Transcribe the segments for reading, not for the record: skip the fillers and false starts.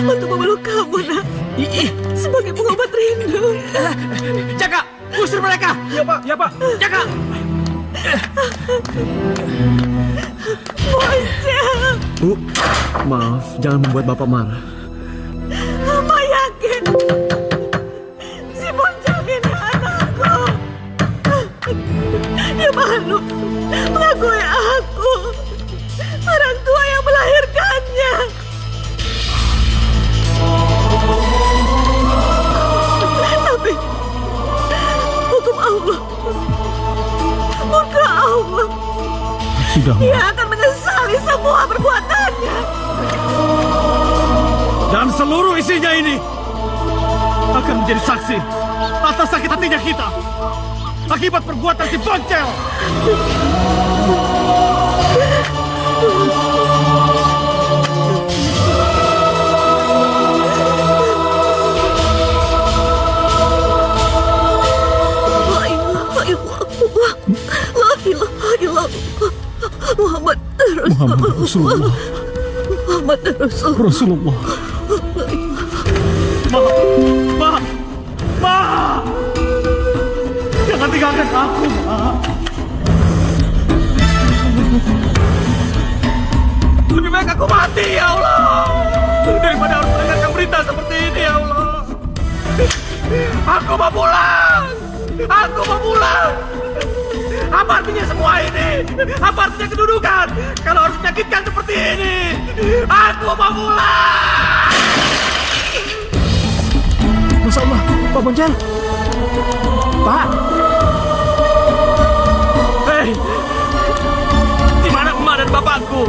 untuk memeluk kamu, nak. Sebagai pengobat rindu. Jaga, usir mereka. Ya Pak, ya Pak. Jaga. Boncel. Bu, maaf, jangan membuat Bapak marah. Mama yakin si Boncel ini anakku. Dia malu mengakui aku orang tua yang melahirkannya. Tapi hukum Allah, murka Allah, Sudah, Ma. dia akan menyesali semua perbuatannya. Dan seluruh isinya ini akan menjadi saksi atas sakit hatinya kita akibat perbuatan si Boncel. La ilaha illallah Muhammad Rasulullah. Muhammad Rasulullah. Ma! Jangan tinggalkan aku, Ma. Lebih baik aku mati, ya Allah, daripada harus mendengarkan berita seperti ini, ya Allah. Aku mau pulang. Aku mau pulang. Apa artinya semua ini? Apa artinya kedudukan kalau harus menyakitkan seperti ini? Aku mau pulang. Masya Allah, Pak Boncel. Pak. Hei, di mana emak dan bapakku?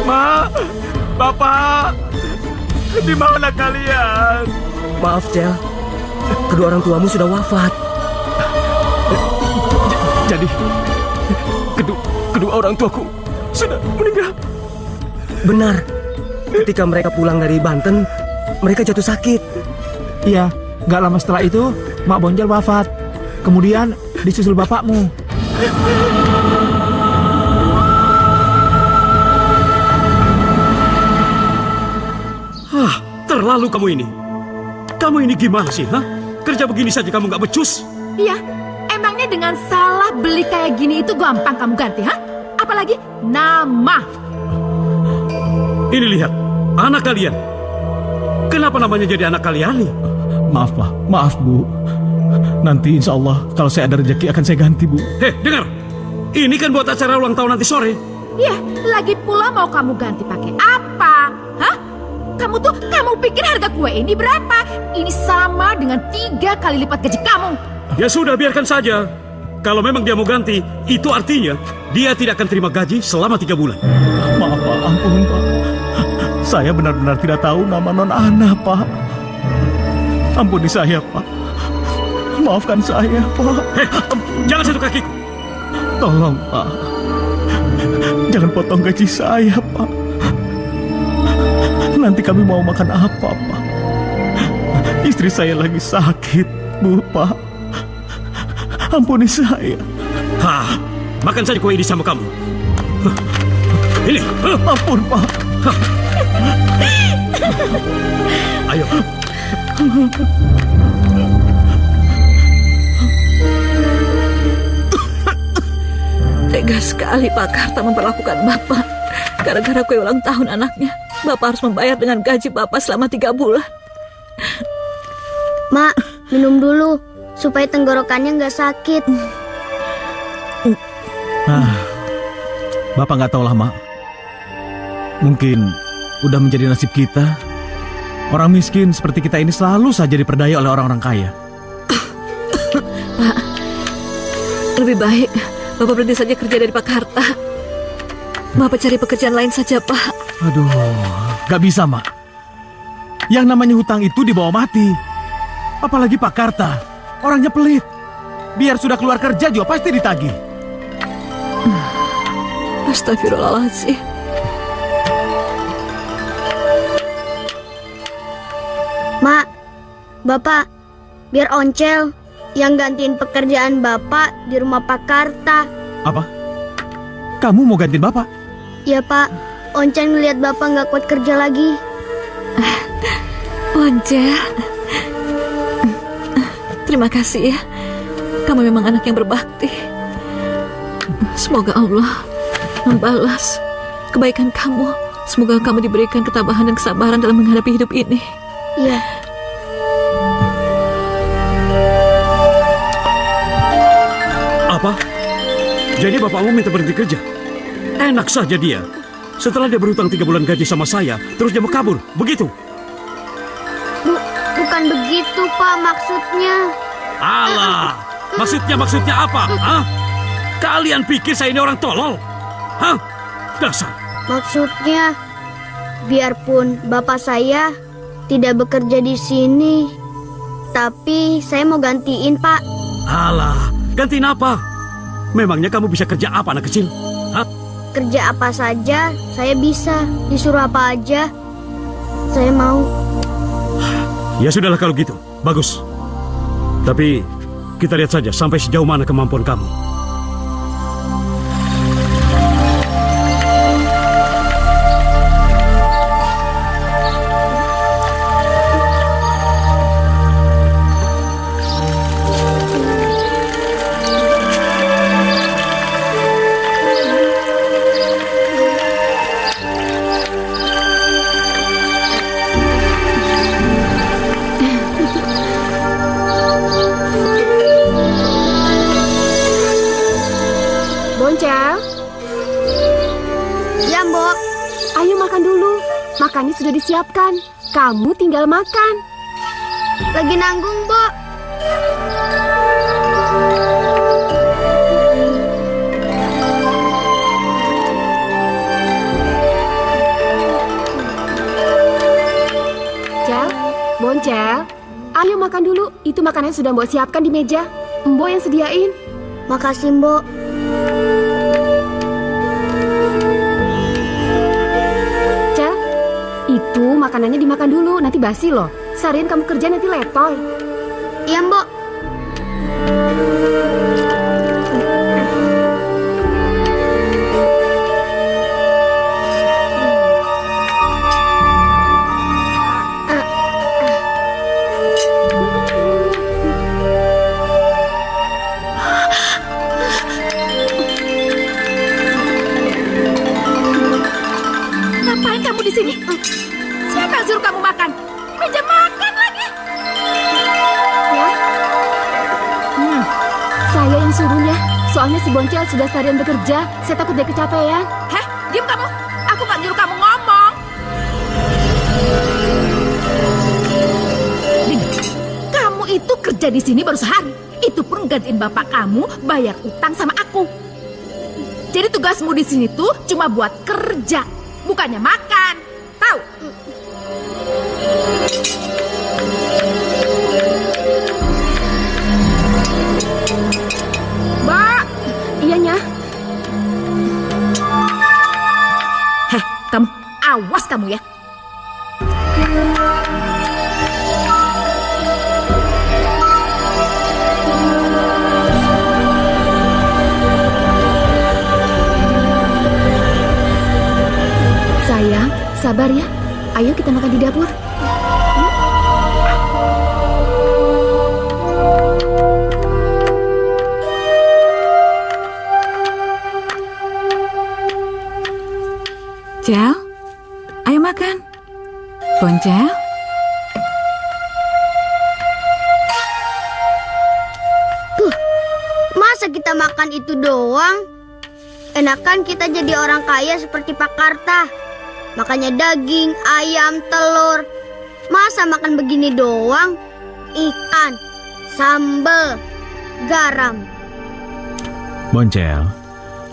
Ma, bapak, di mana kalian? Maaf, Cel. Kedua orang tuamu sudah wafat. Jadi, kedua orang tuaku sudah meninggal. Benar. Ketika mereka pulang dari Banten, mereka jatuh sakit. Iya, nggak lama setelah itu, Mak Boncel wafat. Kemudian disusul bapakmu. Terlalu kamu ini. Kamu ini gimana sih, ha? Kerja begini saja kamu nggak becus? Iya, emangnya dengan salah beli kayak gini itu gampang kamu ganti, ha? Apalagi nama. Ini lihat, anak kalian. Kenapa namanya jadi anak kalian nih? Maaf, Pak. Maaf, Bu. Nanti insya Allah kalau saya ada rezeki akan saya ganti, Bu. Hei, dengar. Ini kan buat acara ulang tahun nanti sore. Iya, lagi pula mau kamu ganti pakai apa? Hah? Kamu pikir harga kue ini berapa? Ini sama dengan 3 kali lipat gaji kamu. Ya sudah, biarkan saja. Kalau memang dia mau ganti, itu artinya dia tidak akan terima gaji selama 3 bulan. Maaf, Pak. Ampun, Pak. Saya benar-benar tidak tahu nama non Ana, Pak. Ampuni saya, Pak. Maafkan saya, Pak. Hei, jangan sentuh kakiku. Tolong, Pak. Jangan potong gaji saya, Pak. Nanti kami mau makan apa, Pak? Istri saya lagi sakit, Bu, Pak. Ampuni saya. Hah, makan saja kue ini sama kamu. Ini. Ampun, Pak. Ayo. Tega sekali Pak Karta memperlakukan Bapak. Gara-gara kue ulang tahun anaknya, Bapak harus membayar dengan gaji Bapak selama 3 bulan. Mak, minum dulu supaya tenggorokannya nggak sakit. Bapak nggak tahu lah, Mak. Mungkin udah menjadi nasib kita. Orang miskin seperti kita ini selalu saja diperdaya oleh orang-orang kaya. Pak, lebih baik Bapak berhenti saja kerja dari Pak Karta. Bapak cari pekerjaan lain saja, Pak. Aduh, nggak bisa, Mak. Yang namanya hutang itu dibawa mati. Apalagi Pak Karta, orangnya pelit. Biar sudah keluar kerja juga pasti ditagih. Astagfirullahaladzim. Mak, Bapak, biar Oncel yang gantiin pekerjaan Bapak di rumah Pak Karta. Apa? Kamu mau gantiin Bapak? Ya Pak, Oncel ngeliat Bapak nggak kuat kerja lagi. Poncel. Terima kasih ya. Kamu memang anak yang berbakti. Semoga Allah membalas kebaikan kamu. Semoga kamu diberikan ketabahan dan kesabaran dalam menghadapi hidup ini. Iya. Apa? Jadi bapakmu minta berhenti kerja? Enak saja dia. Setelah dia berhutang 3 bulan gaji sama saya, terus dia mau kabur, begitu? Bukan begitu, Pak, maksudnya. Alah, maksudnya apa? Hah? Kalian pikir saya ini orang tolol? Hah? Dasar. Maksudnya, biarpun bapak saya tidak bekerja di sini, tapi saya mau gantiin, Pak. Alah, gantiin apa? Memangnya kamu bisa kerja apa, anak kecil? Hah? Kerja apa saja, saya bisa. Disuruh apa aja, saya mau. Ya sudahlah kalau gitu, bagus. Tapi kita lihat saja sampai sejauh mana kemampuan kamu. Boncel, Ya, Mbok. ayo makan dulu. Makannya sudah disiapkan. Kamu tinggal makan. Lagi nanggung, Mbok. Cel, Boncel, ayo makan dulu. Itu makanannya sudah Mbok siapkan di meja. Mbok yang sediain. Makasih, Mbok. Cel, itu makanannya dimakan dulu. Nanti basi loh. Seharian kamu kerja nanti letoy. Iya, Mbok. Ngapain kamu di sini? Siapa yang suruh kamu makan? Meja makan lagi. Ya? Saya yang suruhnya. Soalnya si Boncel sudah seharian bekerja. Saya takut dia kecapean. Heh, diam kamu. Aku gak nyuruh kamu ngomong. Dengar, kamu itu kerja di sini baru sehari. Itu pun gantiin bapak kamu bayar utang sama aku. Jadi tugasmu di sini tuh cuma buat kerja, bukannya makan. Tahu? Mbak, iyanya. Heh, kamu awas kamu ya. Sayang, sabar ya. Ayo kita makan di dapur. Cel, ayo makan. Poncel. Masa kita makan itu doang? Enakan kita jadi orang kaya seperti Pak Karta. Makannya daging, ayam, telur. Masa makan begini doang? Ikan, sambal, garam. Boncel,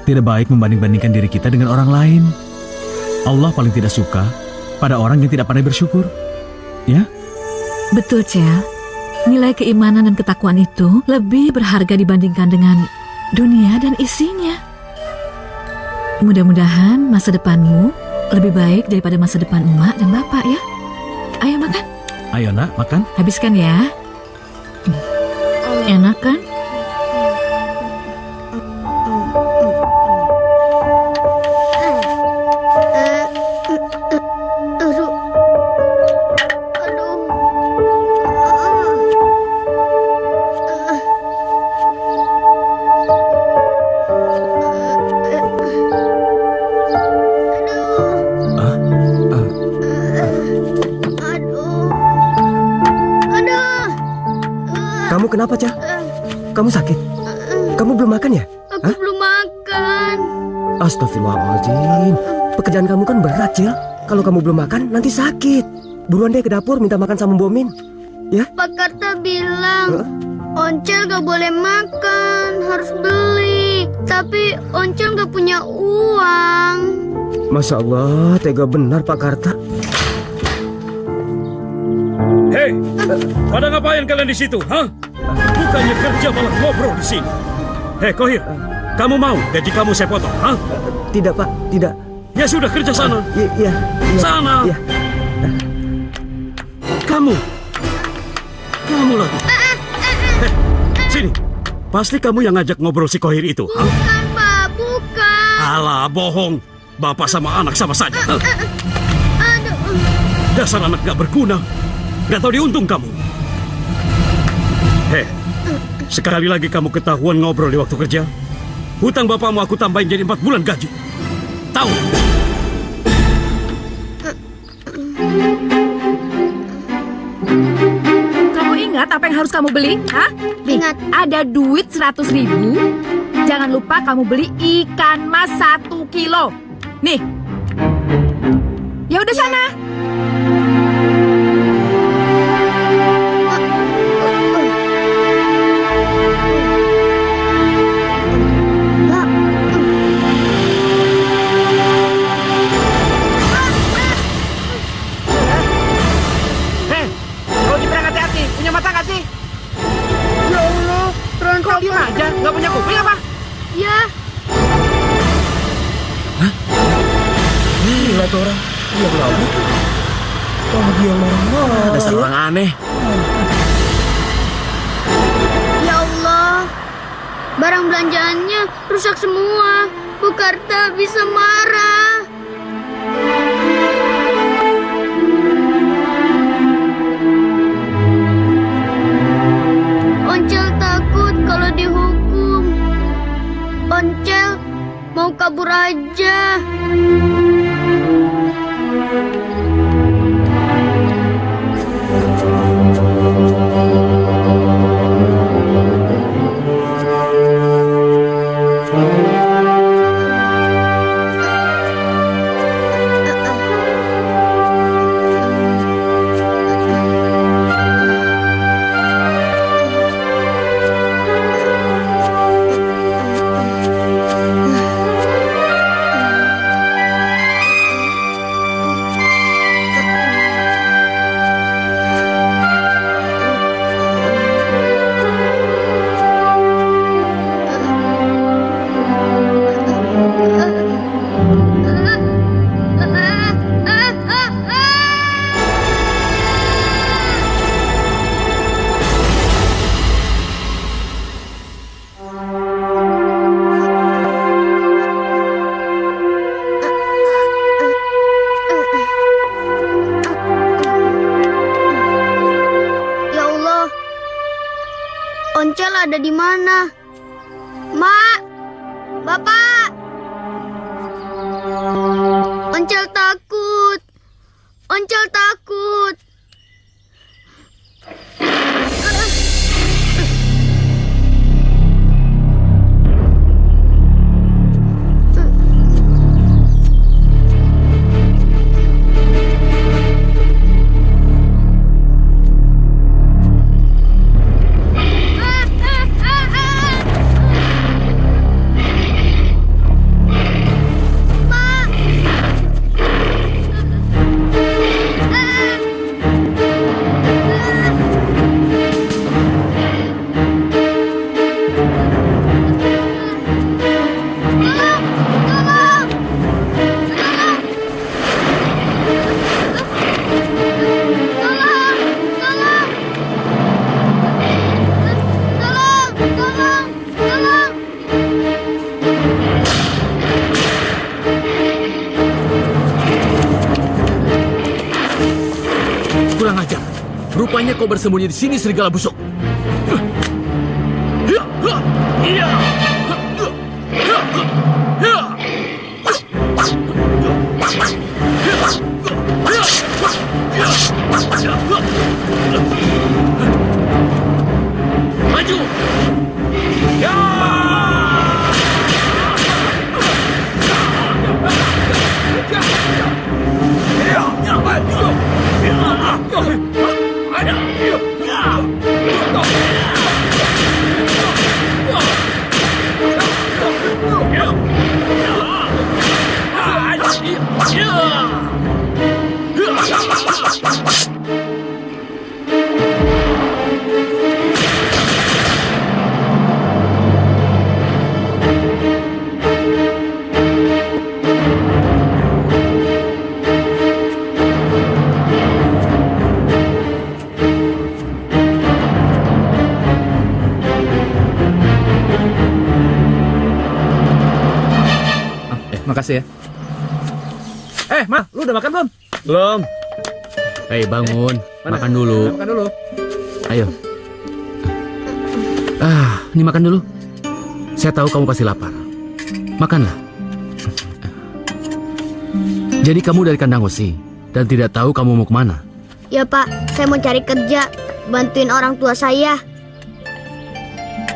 tidak baik membanding-bandingkan diri kita dengan orang lain. Allah paling tidak suka pada orang yang tidak pandai bersyukur. Ya? Betul, Cel. Nilai keimanan dan ketakwaan itu lebih berharga dibandingkan dengan dunia dan isinya. Mudah-mudahan masa depanmu lebih baik daripada masa depan emak dan bapak ya. Ayo makan. Ayo nak, makan. Habiskan ya. Enak kan? kenapa, Cah? Kamu sakit? Kamu belum makan ya? Aku belum makan. Astagfirullahaladzim. Pekerjaan kamu kan berat, Cil. Kalau kamu belum makan, nanti sakit. Buruan deh ke dapur minta makan sama Mbok Min. Ya? Pak Karta bilang, Oncel gak boleh makan, harus beli. Tapi Oncel gak punya uang. Masya Allah, tega benar Pak Karta. Hei, pada ngapain kalian di situ, ha? Bukannya kerja malah ngobrol di sini. Hei, Kohir, kamu mau gaji kamu saya potong, ha? Tidak, Pak, tidak. Ya sudah, kerja sana. Iya. Sana. Iya. Kamu lagi. Sini. Pasti kamu yang ngajak ngobrol si Kohir itu, ha? Bukan, Pak, bukan. Alah, bohong. Bapak sama anak sama saja. Ha? Aduh. Dasar anak gak berguna. Gak tahu diuntung kamu. Hei, sekali lagi kamu ketahuan ngobrol di waktu kerja, hutang bapakmu aku tambahin jadi 4 bulan gaji. Tahu? Kamu ingat apa yang harus kamu beli? Hah? Nih, Ingat. ada duit 100.000. Jangan lupa kamu beli ikan mas 1 kilo. Nih. Ya udah sana. Hei, kalau nyebrang hati-hati. Punya mata gak sih? Ya Allah, Kok diem aja? Gak punya kuping apa? ya. Gila tuh orang. Dia kenapa? Oh, dia marah-marah. Dasar orang aneh. Ya Allah, barang belanjaannya rusak semua. Bu Karta bisa marah. Oncel takut kalau dihukum. Oncel mau kabur aja. Ya Allah, Oncel ada di mana? Mak, Bapak, Oncel takut. Oncel takut. Kurang ajar. Rupanya kau bersembunyi di sini, serigala busuk. maju. Ya! Makasih ya. Ma, lu udah makan belum? Belum. Hei, bangun. Makan dulu. Makan dulu. Ayo. Ini makan dulu. Saya tahu kamu pasti lapar. Makanlah. Jadi kamu dari kandang Osi dan tidak tahu kamu mau kemana? Ya Pak, saya mau cari kerja, bantuin orang tua saya.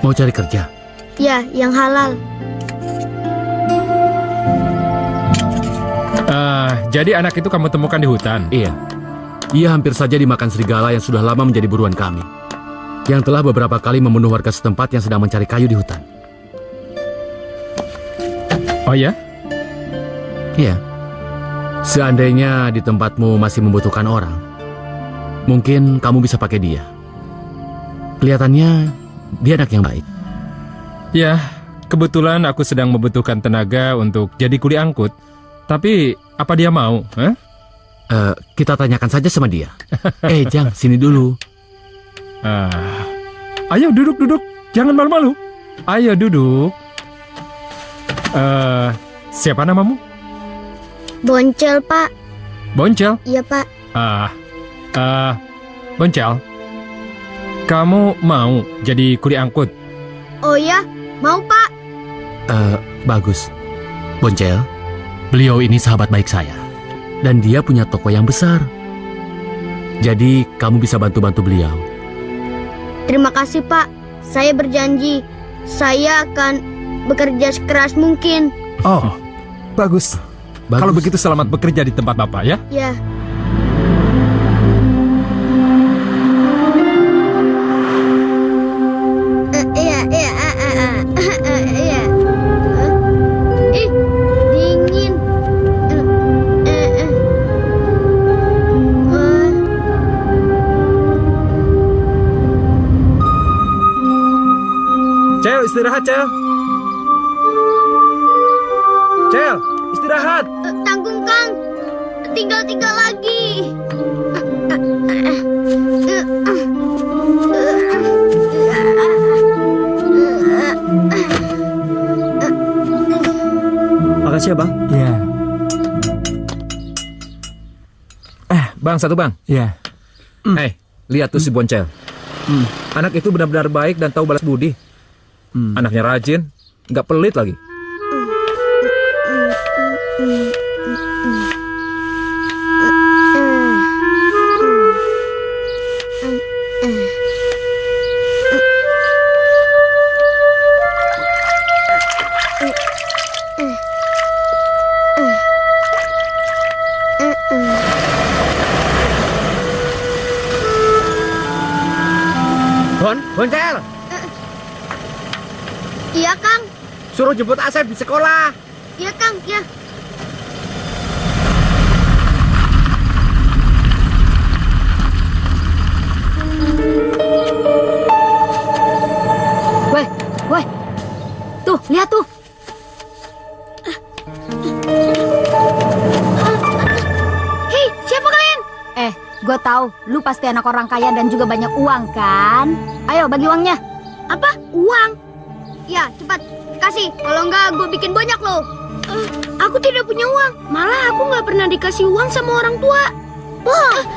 Mau cari kerja? Ya, yang halal. Jadi anak itu kamu temukan di hutan? Iya. Ia hampir saja dimakan serigala yang sudah lama menjadi buruan kami. Yang telah beberapa kali membunuh warga setempat yang sedang mencari kayu di hutan. Oh ya? Iya. Seandainya di tempatmu masih membutuhkan orang, mungkin kamu bisa pakai dia. Kelihatannya dia anak yang baik. Ya, kebetulan aku sedang membutuhkan tenaga untuk jadi kuli angkut. Tapi, apa dia mau? Huh? Kita tanyakan saja sama dia. Jang, sini dulu. Ayo duduk. Jangan malu-malu. Ayo duduk. Siapa namamu? Boncel, Pak. Boncel? Iya, Pak. Boncel. Kamu mau jadi kuli angkut? Oh ya, mau, Pak. Bagus. Boncel, beliau ini sahabat baik saya. Dan dia punya toko yang besar. Jadi kamu bisa bantu-bantu beliau. Terima kasih, Pak. Saya berjanji, saya akan bekerja sekeras mungkin. Oh, bagus. Kalau begitu selamat bekerja di tempat Bapak ya. Ya. Iya. Ih, dingin. Cel, istirahat, Cel. Cel, istirahat. Tanggung, Kang. Tinggal 3 lagi. Makasih ya, Bang. Iya. Bang, satu bang. Iya. Lihat tuh si Boncel. Anak itu benar-benar baik dan tahu balas budi. Anaknya rajin, nggak pelit lagi. Boncel, Iya, Kang. suruh jemput Asep di sekolah. Iya, Kang. Ya. Woi. Tuh, lihat tuh. Hei, siapa kalian? Gue tahu, lu pasti anak orang kaya dan juga banyak uang kan? Ayo bagi uangnya. Apa? Uang? Ya, cepat. Kasih. Kalau enggak, gue bikin banyak loh. Aku tidak punya uang. Malah aku nggak pernah dikasih uang sama orang tua. Bohong.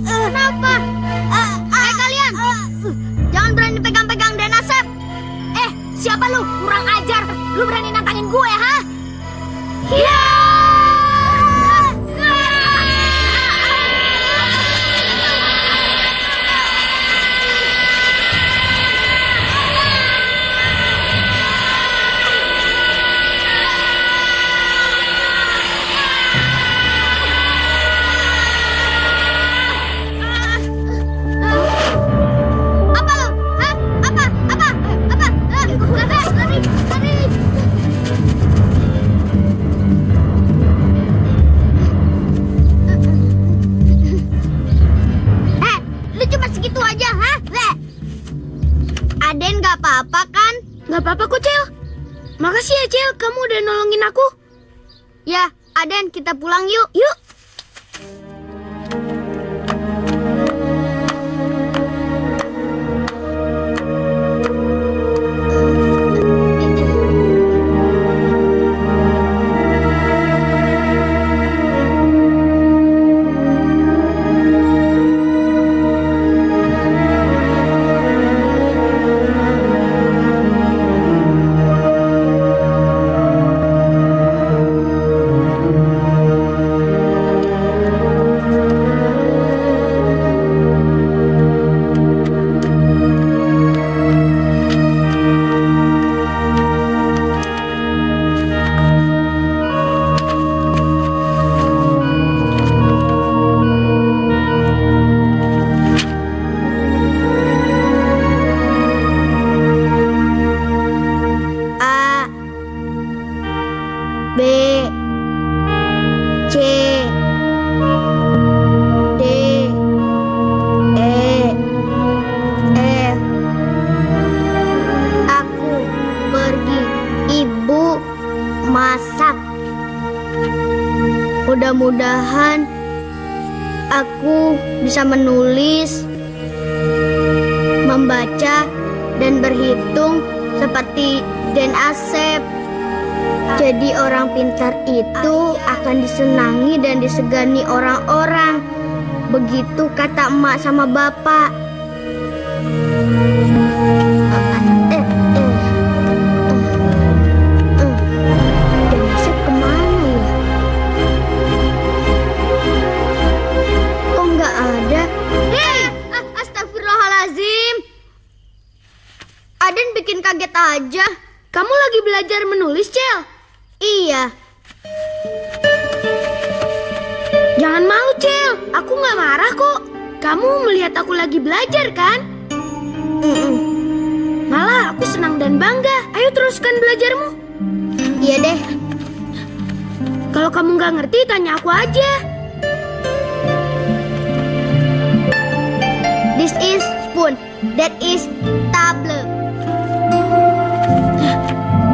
Kenapa? Kalian. Jangan berani pegang-pegang Dan Asep. Siapa lu? Kurang ajar. Lu berani nantangin gue, ha? Ya. apa-apa kan? Gak apa-apa kok, Cel. Makasih ya, Cel. Kamu udah nolongin aku. Ya, Aden, kita pulang yuk. Yuk. A, B, C, D, E, F. Aku pergi, ibu masak. Mudah-mudahan aku bisa menulis, membaca, dan berhitung seperti Den Asep. Jadi orang pintar itu akan disenangi dan disegani orang-orang. Begitu kata emak sama bapak. Den Asep kemana ya? Kok nggak ada? Hei, astagfirullahalazim. Aden bikin kaget aja. Kamu lagi belajar menulis, Cel? Iya. Jangan malu, Cel. Aku nggak marah kok. Kamu melihat aku lagi belajar, kan? Malah aku senang dan bangga. Ayo teruskan belajarmu. Iya deh. Kalau kamu nggak ngerti, tanya aku aja. This is spoon. That is table.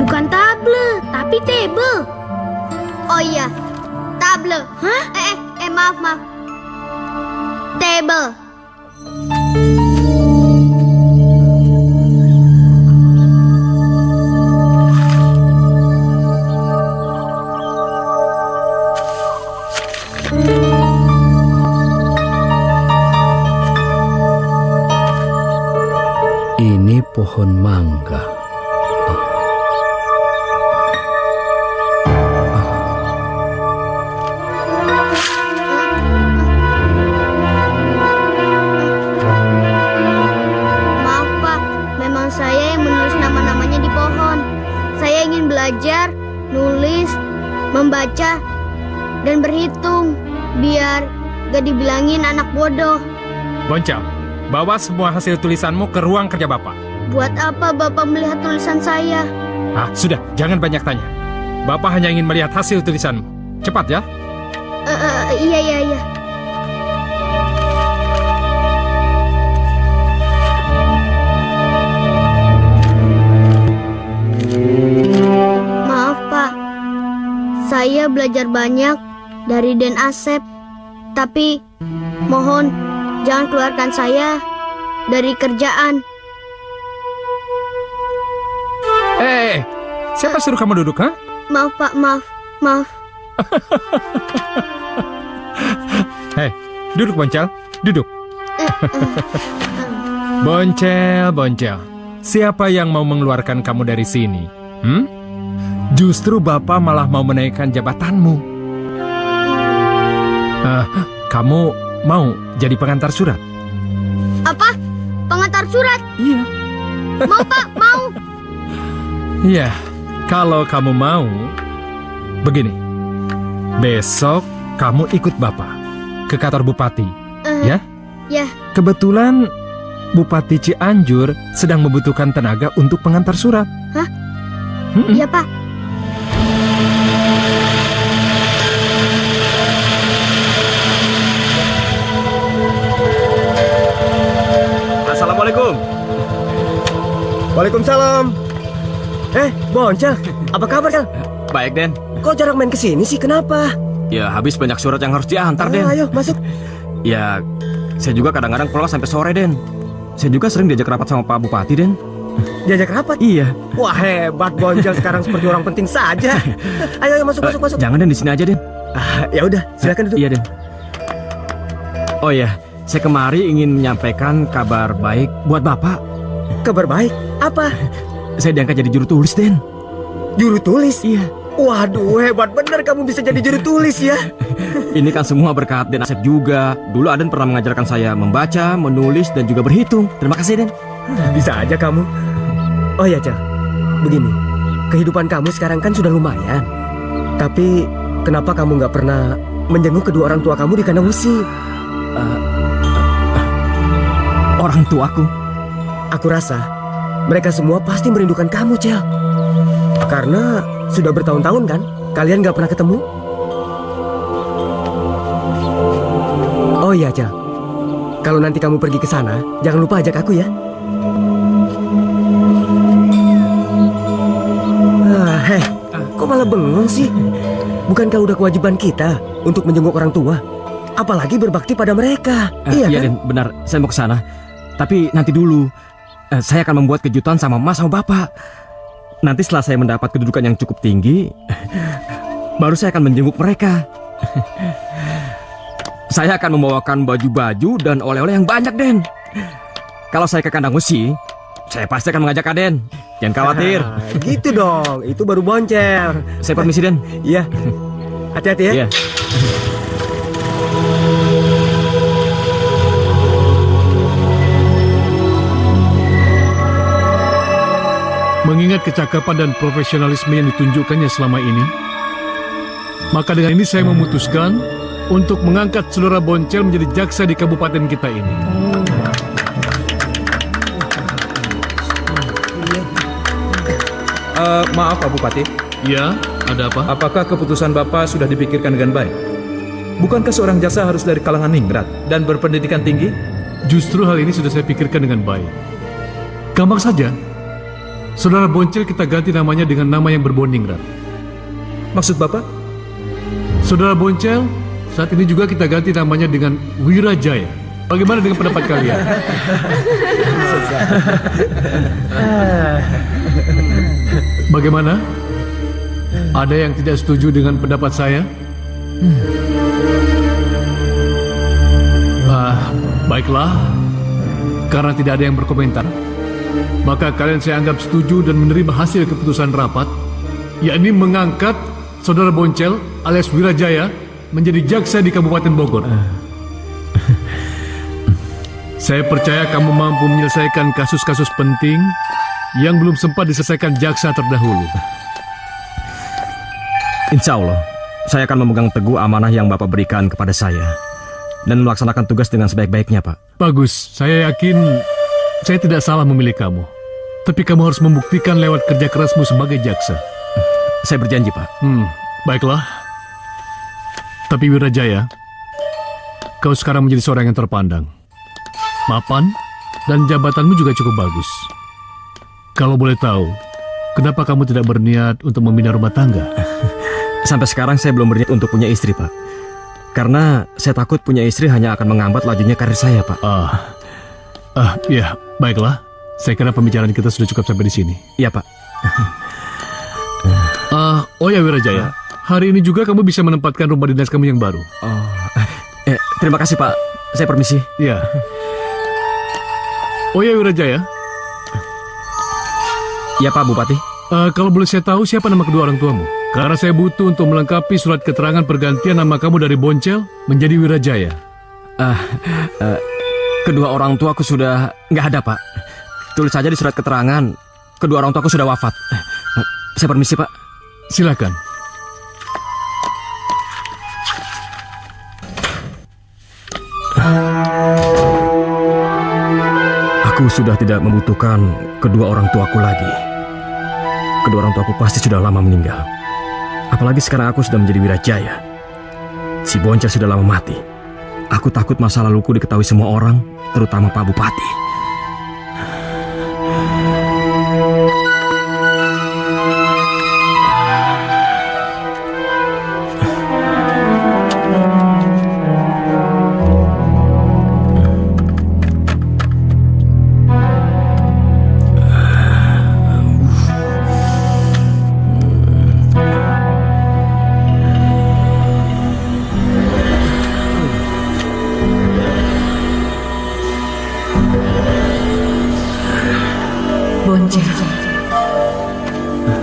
Bukan table, tapi table. Oh iya, table. Hah? Maaf. Table. Ini pohon mangga. Maaf Pak, memang saya yang menulis nama-namanya di pohon. Saya ingin belajar, nulis, membaca, dan berhitung. Biar gak dibilangin anak bodoh. Boncel, bawa semua hasil tulisanmu ke ruang kerja Bapak. Buat apa Bapak melihat tulisan saya? Ah, sudah, jangan banyak tanya. Bapak hanya ingin melihat hasil tulisanmu. Cepat ya. Iya. Maaf Pak, saya belajar banyak dari Den Asep. Tapi mohon jangan keluarkan saya dari kerjaan. Siapa suruh kamu duduk, ha? Maaf Pak, maaf. Hei, duduk Boncel, duduk. Boncel. Siapa yang mau mengeluarkan kamu dari sini? Justru Bapak malah mau menaikkan jabatanmu. Kamu mau jadi pengantar surat? Apa? Pengantar surat? Iya. Mau Pak, mau. Iya, kalau kamu mau, begini. Besok kamu ikut Bapak ke kantor Bupati, ya? Ya. Kebetulan Bupati Cianjur sedang membutuhkan tenaga untuk pengantar surat. Hah? Iya Pak. Assalamualaikum. Waalaikumsalam. Boncel, apa kabar, Cel? Baik, Den. Kok jarang main kesini sih? Kenapa? Ya, habis banyak surat yang harus diantar, Den. Ayo, masuk. Ya, saya juga kadang-kadang pulang sampai sore, Den. Saya juga sering diajak rapat sama Pak Bupati, Den. Diajak rapat? Iya. Wah, hebat Boncel sekarang seperti orang penting saja. Ayo, masuk. Jangan, Den, di sini aja, Den. Ya udah, silakan duduk. Iya, Den. Oh ya, saya kemari ingin menyampaikan kabar baik buat Bapak. Kabar baik? Apa? Saya diangkat jadi juru tulis, Den. Juru tulis? Iya. Waduh, hebat bener kamu bisa jadi juru tulis ya. Ini kan semua berkat Den Asep juga. Dulu Aden pernah mengajarkan saya membaca, menulis, dan juga berhitung. Terima kasih, Den. Bisa aja kamu. Oh ya, Cel. Begini, kehidupan kamu sekarang kan sudah lumayan. Tapi kenapa kamu nggak pernah menjenguk kedua orang tua kamu di kandang besi? Orang tuaku? Aku rasa mereka semua pasti merindukan kamu, Cel. Karena sudah bertahun-tahun kan kalian nggak pernah ketemu. Oh iya, Cel. Kalau nanti kamu pergi ke sana, jangan lupa ajak aku ya. Kok malah bengong sih? Bukankah udah kewajiban kita untuk menjenguk orang tua? Apalagi berbakti pada mereka. Iya kan? Den, benar. Saya mau ke sana. Tapi nanti dulu. Saya akan membuat kejutan sama Mas sama Bapak. Nanti setelah saya mendapat kedudukan yang cukup tinggi, baru saya akan menjenguk mereka. Saya akan membawakan baju-baju dan oleh-oleh yang banyak, Den. Kalau saya ke kandang besi, saya pasti akan mengajak Aden. Jangan khawatir. Gitu dong, itu baru Boncel. Saya permisi, Den. Iya. Hati-hati ya. Iya. Mengingat kecakapan dan profesionalisme yang ditunjukkannya selama ini, maka dengan ini saya memutuskan untuk mengangkat saudara Boncel menjadi jaksa di kabupaten kita ini. Maaf Pak Bupati. Ya, ada apa? Apakah keputusan Bapak sudah dipikirkan dengan baik? Bukankah seorang jaksa harus dari kalangan ningrat dan berpendidikan tinggi? Justru hal ini sudah saya pikirkan dengan baik. Gampang saja. Saudara Boncel kita ganti namanya dengan nama yang berbau ningrat. Maksud Bapak? Saudara Boncel, saat ini juga kita ganti namanya dengan Wirajaya. Bagaimana dengan pendapat kalian? Bagaimana? Ada yang tidak setuju dengan pendapat saya? Baiklah. Karena tidak ada yang berkomentar, maka kalian saya anggap setuju dan menerima hasil keputusan rapat, yakni mengangkat saudara Boncel alias Wirajaya menjadi jaksa di Kabupaten Bogor. Saya percaya kamu mampu menyelesaikan kasus-kasus penting yang belum sempat diselesaikan jaksa terdahulu. Insya Allah, saya akan memegang teguh amanah yang Bapak berikan kepada saya dan melaksanakan tugas dengan sebaik-baiknya, Pak. Bagus, saya yakin saya tidak salah memilih kamu. Tapi kamu harus membuktikan lewat kerja kerasmu sebagai jaksa. Saya berjanji, Pak. Baiklah. Tapi Wirajaya, kau sekarang menjadi seorang yang terpandang, mapan, dan jabatanmu juga cukup bagus. Kalau boleh tahu, kenapa kamu tidak berniat untuk membina rumah tangga? Sampai sekarang saya belum berniat untuk punya istri, Pak. Karena saya takut punya istri hanya akan menghambat lajunya karir saya, Pak. Ya, baiklah. Saya kira pembicaraan kita sudah cukup sampai di sini. Iya, Pak. Oh ya, Wirajaya. Hari ini juga kamu bisa menempatkan rumah dinas kamu yang baru. Terima kasih, Pak. Saya permisi. Iya. Oh ya, Wirajaya. Ya, Pak Bupati. Kalau boleh saya tahu siapa nama kedua orang tuamu? Karena saya butuh untuk melengkapi surat keterangan pergantian nama kamu dari Boncel menjadi Wirajaya. Kedua orang tuaku sudah nggak ada, Pak. Tulis saja di surat keterangan, kedua orang tuaku sudah wafat. Saya permisi, Pak. Silakan. Aku sudah tidak membutuhkan kedua orang tuaku lagi. Kedua orang tuaku pasti sudah lama meninggal. Apalagi sekarang aku sudah menjadi Wirajaya. Si Boncel sudah lama mati. Aku takut masa laluku diketahui semua orang, terutama Pak Bupati.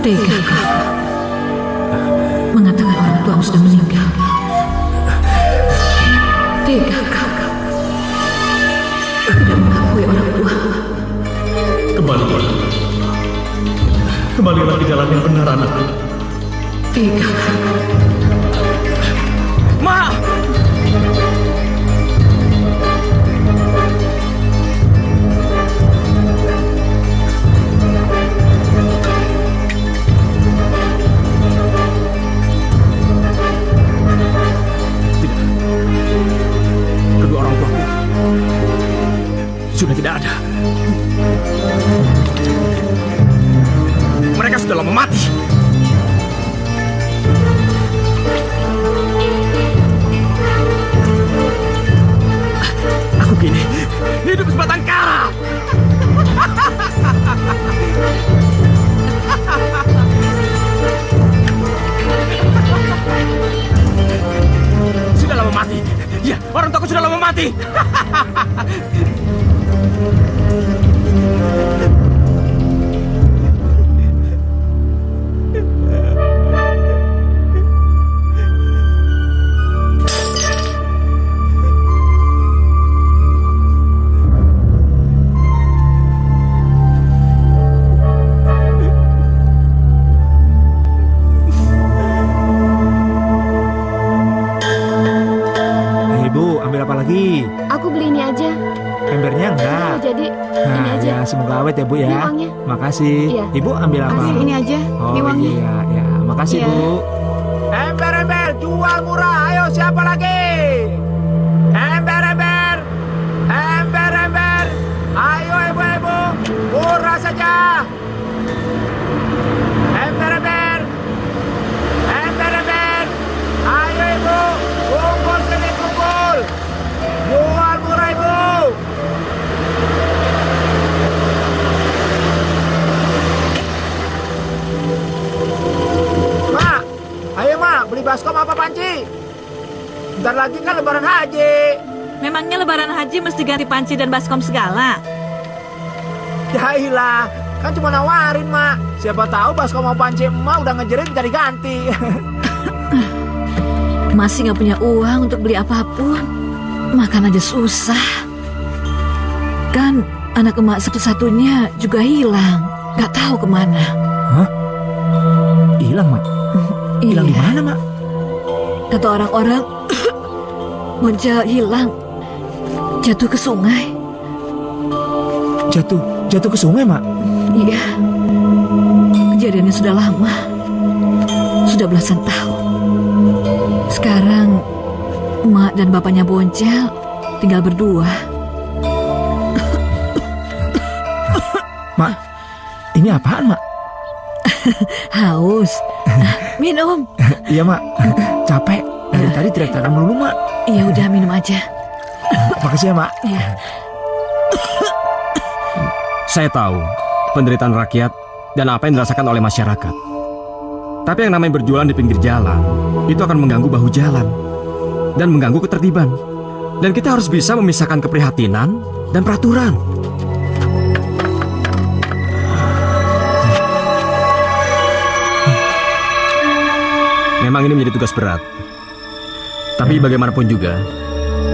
Tega kau mengatakan orang tuamu sudah meninggal. Tega kau tidak mengakui orang tua. Kembalilah ke jalan yang benar, anak. Tega kau. Ma! Kedua orang tuaku sudah tidak ada. Mereka sudah lama mati. Aku kini hidup sebatang kara. Sudah lama mati. Ya, orang tuaku sudah lama mati. Ibu, ambil apa lagi? Aku beli ini aja. Embernya enggak. Oh, jadi ini Nah, aja. ya semoga awet ya Bu Ini ya. uangnya. Makasih. Iya. Ibu ambil apa? Ambil ini aja. Oh Ini uangnya. iya, ya. Makasih Iya. Bu. Ember, jual murah. Ayo siapa lagi? Ember. Ayo ibu-ibu, murah saja. Ember. Ayo ibu, kumpul sini kumpul. Jual murah ibu. Mak, ayo mak, beli baskom apa panci? Bentar lagi kan lebaran haji. Memangnya lebaran haji mesti ganti panci dan baskom segala? Yahilah, kan cuma nawarin mak. Siapa tahu baskom mau panci emak udah ngejerit minta diganti. Masih nggak punya uang untuk beli apapun. Makan aja susah. Kan anak emak satu-satunya juga hilang. Nggak tahu kemana. Hah? Hilang mak? Hilang di mana mak? Kata orang-orang, Bonjel hilang. Jatuh ke sungai. Jatuh ke sungai mak? Iya. Kejadiannya sudah lama. Sudah belasan tahun. Sekarang emak dan bapaknya Bonjel tinggal berdua. Mak, ini apaan mak? Haus. Minum. Iya mak, capek. Dari tadi teriak-teriakan melulu mak. Iya udah minum aja. Makasih ya mak. Iya. Saya tahu penderitaan rakyat dan apa yang dirasakan oleh masyarakat. Tapi yang namanya berjualan di pinggir jalan itu akan mengganggu bahu jalan dan mengganggu ketertiban. Dan kita harus bisa memisahkan keprihatinan dan peraturan. Memang ini menjadi tugas berat. Tapi bagaimanapun juga,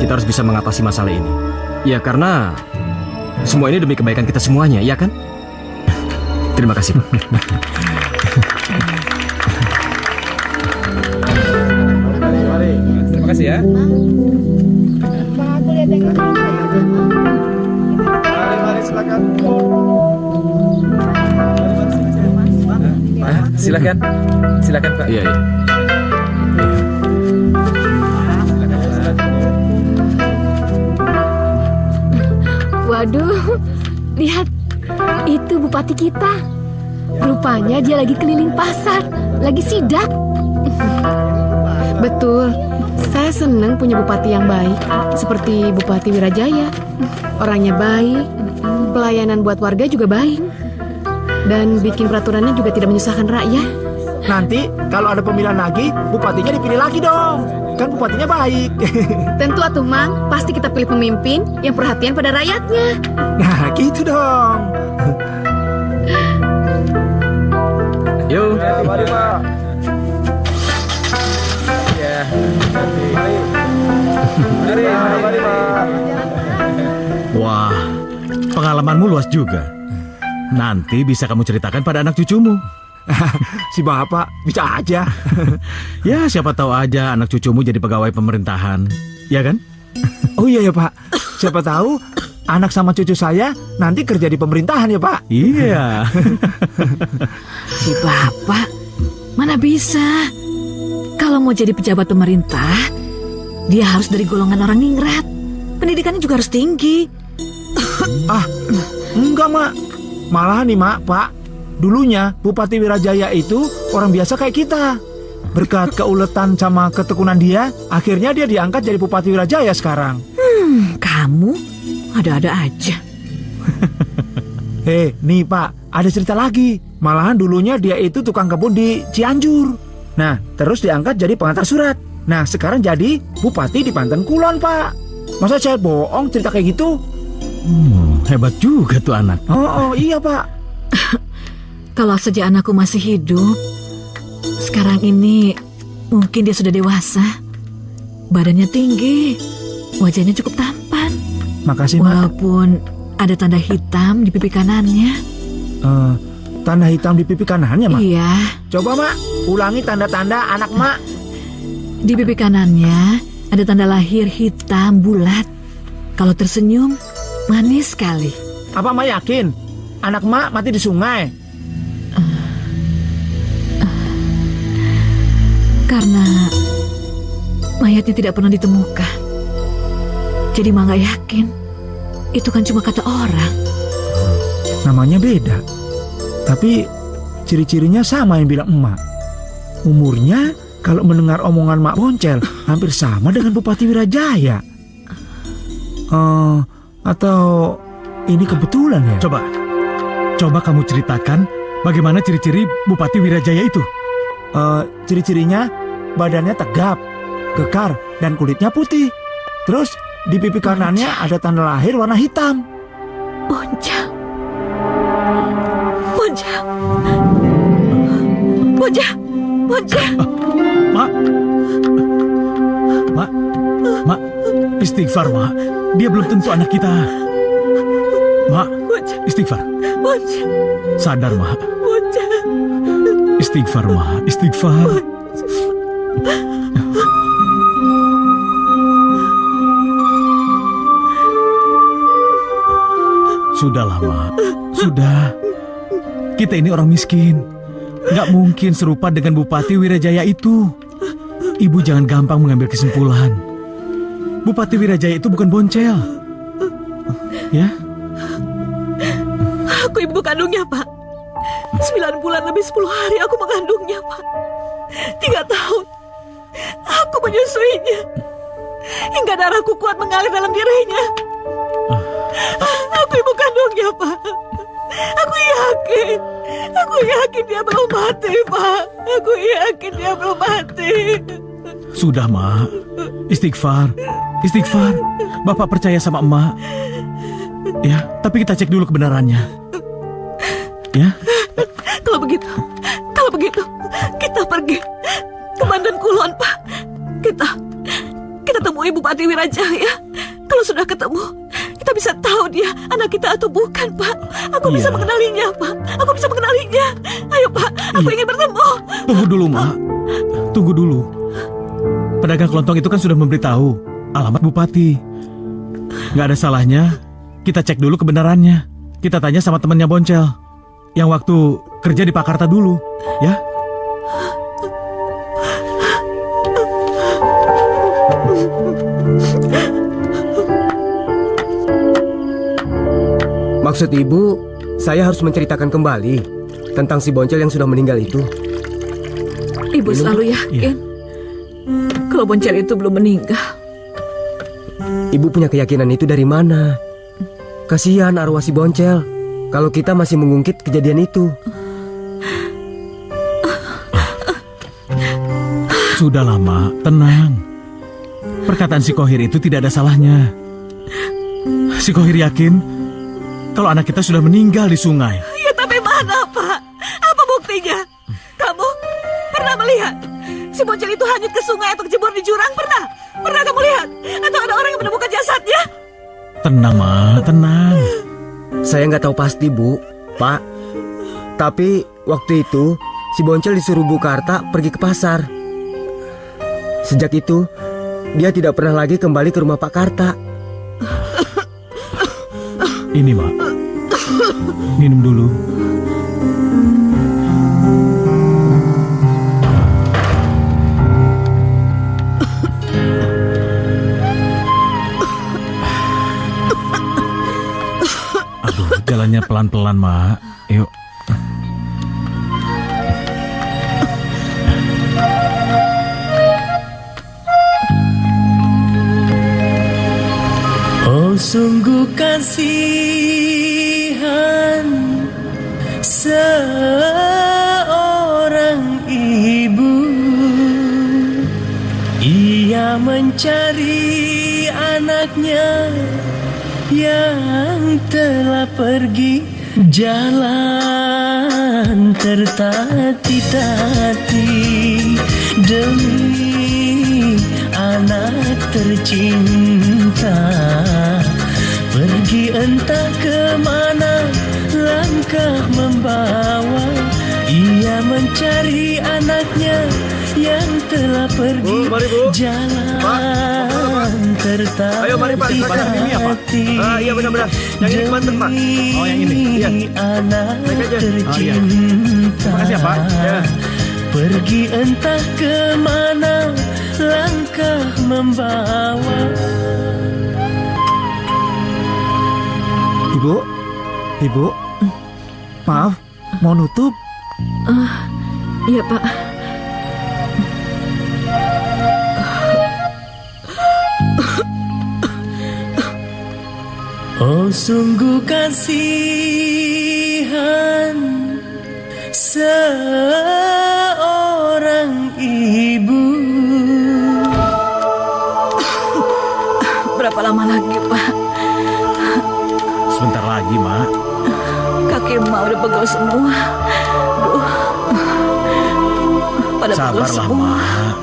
kita harus bisa mengatasi masalah ini. Ya karena semua ini demi kebaikan kita semuanya, iya kan? Terima kasih, Pak. Terima kasih ya. Mari silakan. Silakan. Silakan, Pak. Iya, iya. Waduh, lihat. Itu bupati kita. Rupanya dia lagi keliling pasar, lagi sidak. Betul. Saya senang punya bupati yang baik, seperti Bupati Wirajaya. Orangnya baik, pelayanan buat warga juga baik. Dan bikin peraturannya juga tidak menyusahkan rakyat. Nanti kalau ada pemilihan lagi, bupatinya dipilih lagi dong. Kan bupatinya baik. Tentu atuh Mang, pasti kita pilih pemimpin yang perhatian pada rakyatnya. Nah, gitu dong. Yuk. Mari, Pak. Ya. Mari, Pak. Wah, pengalamanmu luas juga. Nanti bisa kamu ceritakan pada anak cucumu. Si bapak bisa aja. Ya, siapa tahu aja anak cucumu jadi pegawai pemerintahan. Ya kan? Oh iya ya Pak. Siapa tahu anak sama cucu saya nanti kerja di pemerintahan ya Pak. Iya. Si bapak, mana bisa? Kalau mau jadi pejabat pemerintah, dia harus dari golongan orang ningrat. Pendidikannya juga harus tinggi. Enggak Mak. Malah nih Mak, Pak, dulunya Bupati Wirajaya itu orang biasa kayak kita. Berkat keuletan sama ketekunan dia, akhirnya dia diangkat jadi Bupati Wirajaya sekarang. Kamu ada-ada aja. Nih Pak, ada cerita lagi. Malahan dulunya dia itu tukang kebun di Cianjur. Nah, terus diangkat jadi pengantar surat. Nah, sekarang jadi Bupati di Banten Kulon, Pak. Masa saya bohong cerita kayak gitu? Hebat juga tuh anak. Oh iya Pak. Kalau saja anakku masih hidup, sekarang ini mungkin dia sudah dewasa. Badannya tinggi, wajahnya cukup tampan. Makasih Mak. Walaupun ada tanda hitam di pipi kanannya. Tanda hitam di pipi kanannya Mak? Iya. Coba Mak, ulangi tanda-tanda anak Mak. Di pipi kanannya ada tanda lahir hitam bulat. Kalau tersenyum, manis sekali. Apa Mak yakin? Anak Mak mati di sungai? Karena mayatnya tidak pernah ditemukan. Jadi Mak gak yakin. Itu kan cuma kata orang. Namanya beda. Tapi ciri-cirinya sama yang bilang emak. Umurnya kalau mendengar omongan Mak Boncel hampir sama dengan Bupati Wirajaya. Atau ini kebetulan ya? Coba kamu ceritakan bagaimana ciri-ciri Bupati Wirajaya itu. Ciri-cirinya badannya tegap, kekar, dan kulitnya putih. Terus di pipi kanannya ada tanda lahir warna hitam. Boncel. Boncel. Boncel. Boncel. Mak, istighfar Mak. Dia belum tentu anak kita. Mak, istighfar. Boncel. Sadar Mak. Boncel. Istighfar Mak, istighfar. Sudahlah Mak, sudah. Kita ini orang miskin. Gak mungkin serupa dengan Bupati Wirajaya itu. Ibu jangan gampang mengambil kesimpulan. Bupati Wirajaya itu bukan Boncel. Ya? Aku ibu kandungnya, Pak. 9 bulan lebih 10 hari aku mengandungnya, Pak. 3 tahun aku menyusuinya. Hingga darahku kuat mengalir dalam dirinya. Aku ibu kandungnya, Pak. Aku yakin dia belum mati, Pak. Aku yakin dia belum mati. Sudah, Mak. Istighfar. Bapak percaya sama Emak. Ya, tapi kita cek dulu kebenarannya. Ya? Kalau begitu, kita pergi ke Banten Kulon, Pak. Kita temui Bupati Wirajaya. Kalau sudah ketemu, kita bisa tahu dia anak kita atau bukan, Pak. Aku bisa mengenalinya, Pak. Ayo, Pak. Aku ingin bertemu. Tunggu dulu, Mak. Tunggu dulu. Pedagang kelontong itu kan sudah memberitahu alamat Bupati. Gak ada salahnya kita cek dulu kebenarannya. Kita tanya sama temannya Boncel yang waktu kerja di Pakarta dulu, ya? Maksud ibu, saya harus menceritakan kembali tentang si Boncel yang sudah meninggal itu. Ibu selalu yakin kalau Boncel itu belum meninggal. Ibu punya keyakinan itu dari mana? Kasihan arwah si Boncel kalau kita masih mengungkit kejadian itu. Sudah lama, tenang. Perkataan si Kohir itu tidak ada salahnya. Si Kohir yakin kalau anak kita sudah meninggal di sungai. Ya tapi mana, Pak? Apa buktinya? kamu? Pernah melihat si Boncel itu hanyut ke sungai atau kejebur di jurang? Pernah? Pernah kamu lihat? Atau ada orang yang menemukan jasadnya? Tenang, Ma, tenang. Saya nggak tahu pasti, Bu, Pak. Tapi waktu itu si Boncel disuruh Bu Karta pergi ke pasar. Sejak itu dia tidak pernah lagi kembali ke rumah Pak Karta. Ini, Ma. Minum dulu. Aduh, jalannya pelan-pelan, Ma. Yuk. Oh, sungguh kasihan seorang ibu. Ia mencari anaknya yang telah pergi jalan tertati-tati demi anak tercinta. Pergi entah kemana langkah membawa. Ia mencari anaknya yang telah pergi jalan tertati. Ayo mari Pak, silakan. Ini ya Pak. Iya benar-benar. Yang ini Banten Pak. Oh yang ini. Iya. Anak tercinta. Oh, iya. Terima kasih ya Pak. Ya. Pergi entah kemana langkah membawa. Ibu, maaf, mau nutup? Iya Pak. Oh, sungguh kasihan seorang ibu. Berapa lama lagi, Pak? Sebentar lagi, Mak. Kaki Mak udah pegel semua. Duh. Pada pegel Sabarlah, semua. Mak.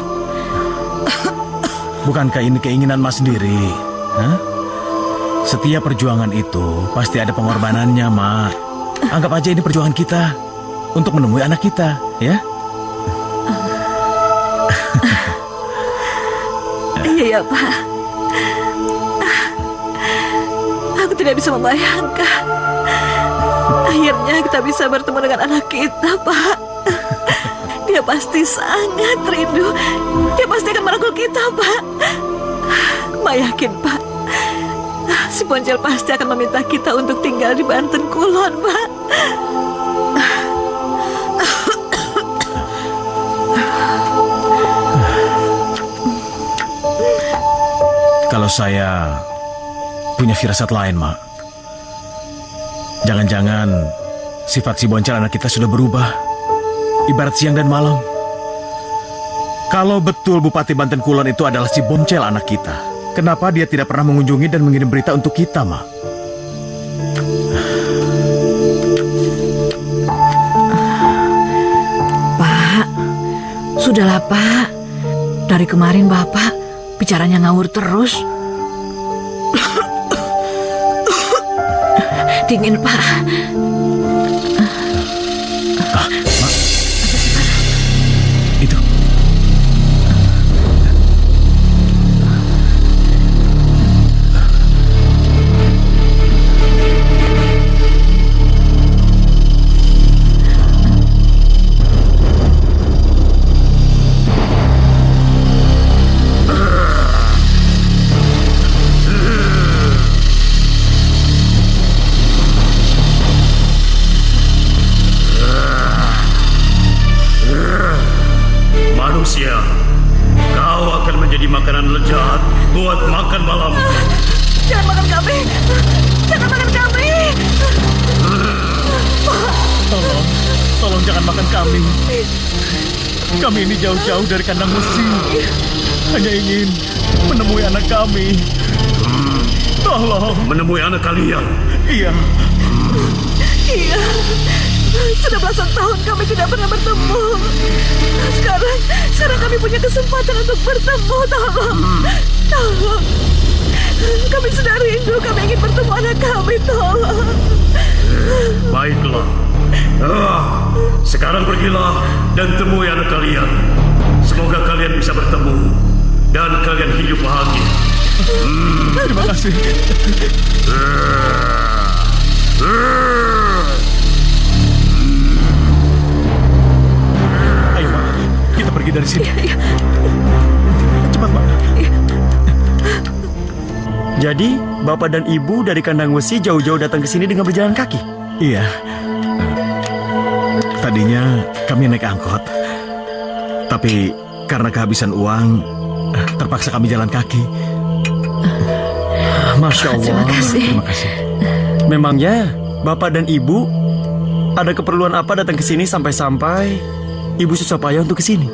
Bukankah ini keinginan Mas sendiri? Hah? Setiap perjuangan itu pasti ada pengorbanannya, Mak. Anggap aja ini perjuangan kita untuk menemui anak kita, ya? Iya ya, Pak. Aku tidak bisa membayangkan akhirnya kita bisa bertemu dengan anak kita, Pak. Dia pasti sangat rindu. Dia pasti akan merangkul kita, Pak. Mak yakin, Pak, si Boncel pasti akan meminta kita untuk tinggal di Banten Kulon, Pak. Kalau saya punya firasat lain, Mak. Jangan-jangan sifat si Boncel anak kita sudah berubah. Ibarat siang dan malam. Kalau betul Bupati Banten Kulon itu adalah si Boncel anak kita, kenapa dia tidak pernah mengunjungi dan mengirim berita untuk kita, Mak? Pak, sudahlah, Pak. Dari kemarin Bapak bicaranya ngawur terus. Dingin, Pak. Mak. Itu. Manusia, kau akan menjadi makanan lezat buat makan malam. Jangan makan kami. Jangan makan kami. Tolong jangan makan kami. Kami ini jauh-jauh dari kandang musuh. Hanya ingin menemui anak kami. Tolong. Menemui anak kalian? Iya. Iya. Sudah belasan tahun kami tidak pernah bertemu. Sekarang kami punya kesempatan untuk bertemu. Tolong. Kami sudah rindu, kami ingin bertemu anak kami, tolong. Baiklah. Sekarang pergilah dan temui anak kalian. Semoga kalian bisa bertemu dan kalian hidup bahagia. Terima kasih. Ayo, Pak. Kita pergi dari sini. Cepat, Pak. Jadi, Bapak dan Ibu dari kandang Wesi jauh-jauh datang ke sini dengan berjalan kaki? Iya. Tadinya kami naik angkot. Tapi karena kehabisan uang, terpaksa kami jalan kaki. Masya Allah. Terima kasih. Terima kasih. Memangnya Bapak dan Ibu ada keperluan apa datang ke sini sampai-sampai Ibu susah payah untuk ke sini?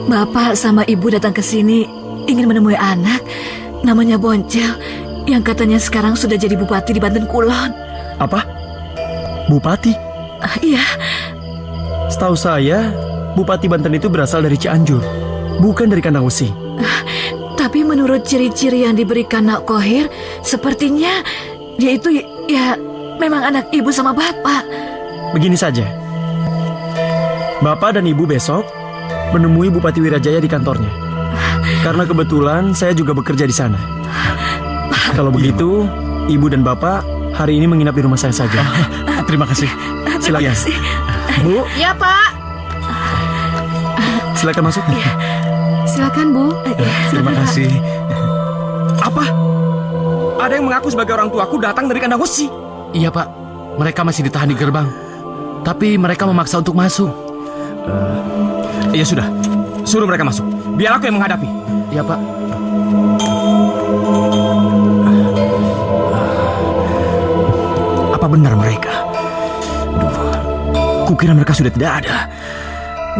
Bapak sama Ibu datang ke sini ingin menemui anak namanya Boncel yang katanya sekarang sudah jadi bupati di Banten Kulon. Apa? Bupati? Iya. Setahu saya, Bupati Banten itu berasal dari Cianjur, bukan dari Kandang Wesi. Tapi menurut ciri-ciri yang diberikan Nak Kohir, sepertinya dia itu ya memang anak Ibu sama Bapak. Begini saja, Bapak dan Ibu besok menemui Bupati Wirajaya di kantornya. Karena kebetulan saya juga bekerja di sana. Kalau begitu, Ibu dan Bapak hari ini menginap di rumah saya saja. Terima kasih. Silakan. Bu. Ya, Pak. Silakan masuk. Silakan, Bu. Terima kasih. Apa? Ada yang mengaku sebagai orang tuaku datang dari Kandang Wesi. Iya, Pak. Mereka masih ditahan di gerbang. Tapi mereka memaksa untuk masuk. Ya sudah. Suruh mereka masuk. Biar aku yang menghadapi. Iya, Pak. Apa benar mereka? Kukira mereka sudah tidak ada.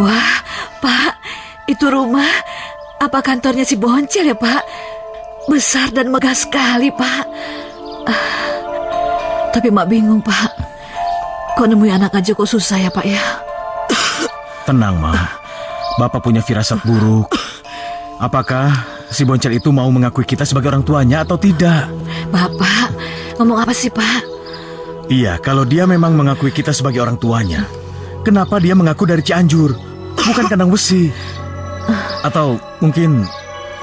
Wah, Pak, itu rumah apa kantornya si Boncel ya, Pak? Besar dan megah sekali, Pak. Tapi Mak bingung, Pak. Kok nemui anak aja kok susah ya, Pak ya? Tenang, Ma. Bapak punya firasat buruk. Apakah si Boncel itu mau mengakui kita sebagai orang tuanya atau tidak? Bapak, ngomong apa sih, Pak? Iya, kalau dia memang mengakui kita sebagai orang tuanya, kenapa dia mengaku dari Cianjur, bukan Kandang Wesi? Atau mungkin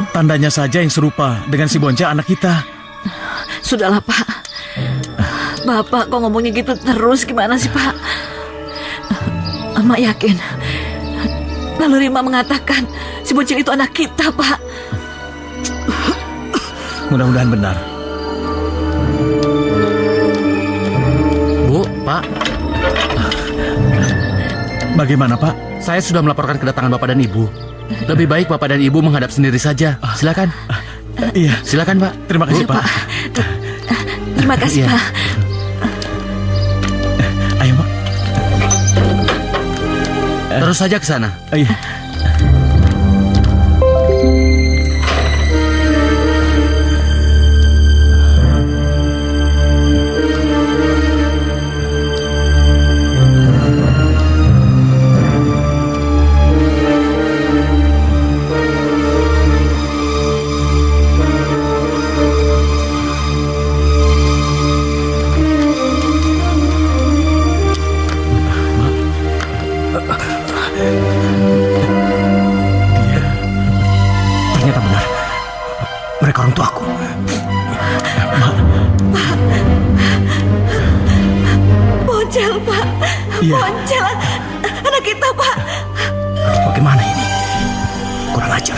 tandanya saja yang serupa dengan si Boncel anak kita? Sudahlah, Pak. Bapak kok ngomongnya gitu terus, gimana sih, Pak? Mak yakin. Lalu Rima mengatakan si Boncel itu anak kita, Pak. Mudah-mudahan benar. Bu, Pak. Bagaimana, Pak? Saya sudah melaporkan kedatangan Bapak dan Ibu. Lebih baik Bapak dan Ibu menghadap sendiri saja. Silakan. Iya. Silakan, Pak. Terima kasih, Pak. Terima kasih, Pak. Ayo, Pak. Terus saja ke sana. Iya. Ternyata benar. Mereka orang tuaku. Boncel, Pak. Iya. Boncel, anak kita, Pak. Bagaimana ini? Kurang ajar.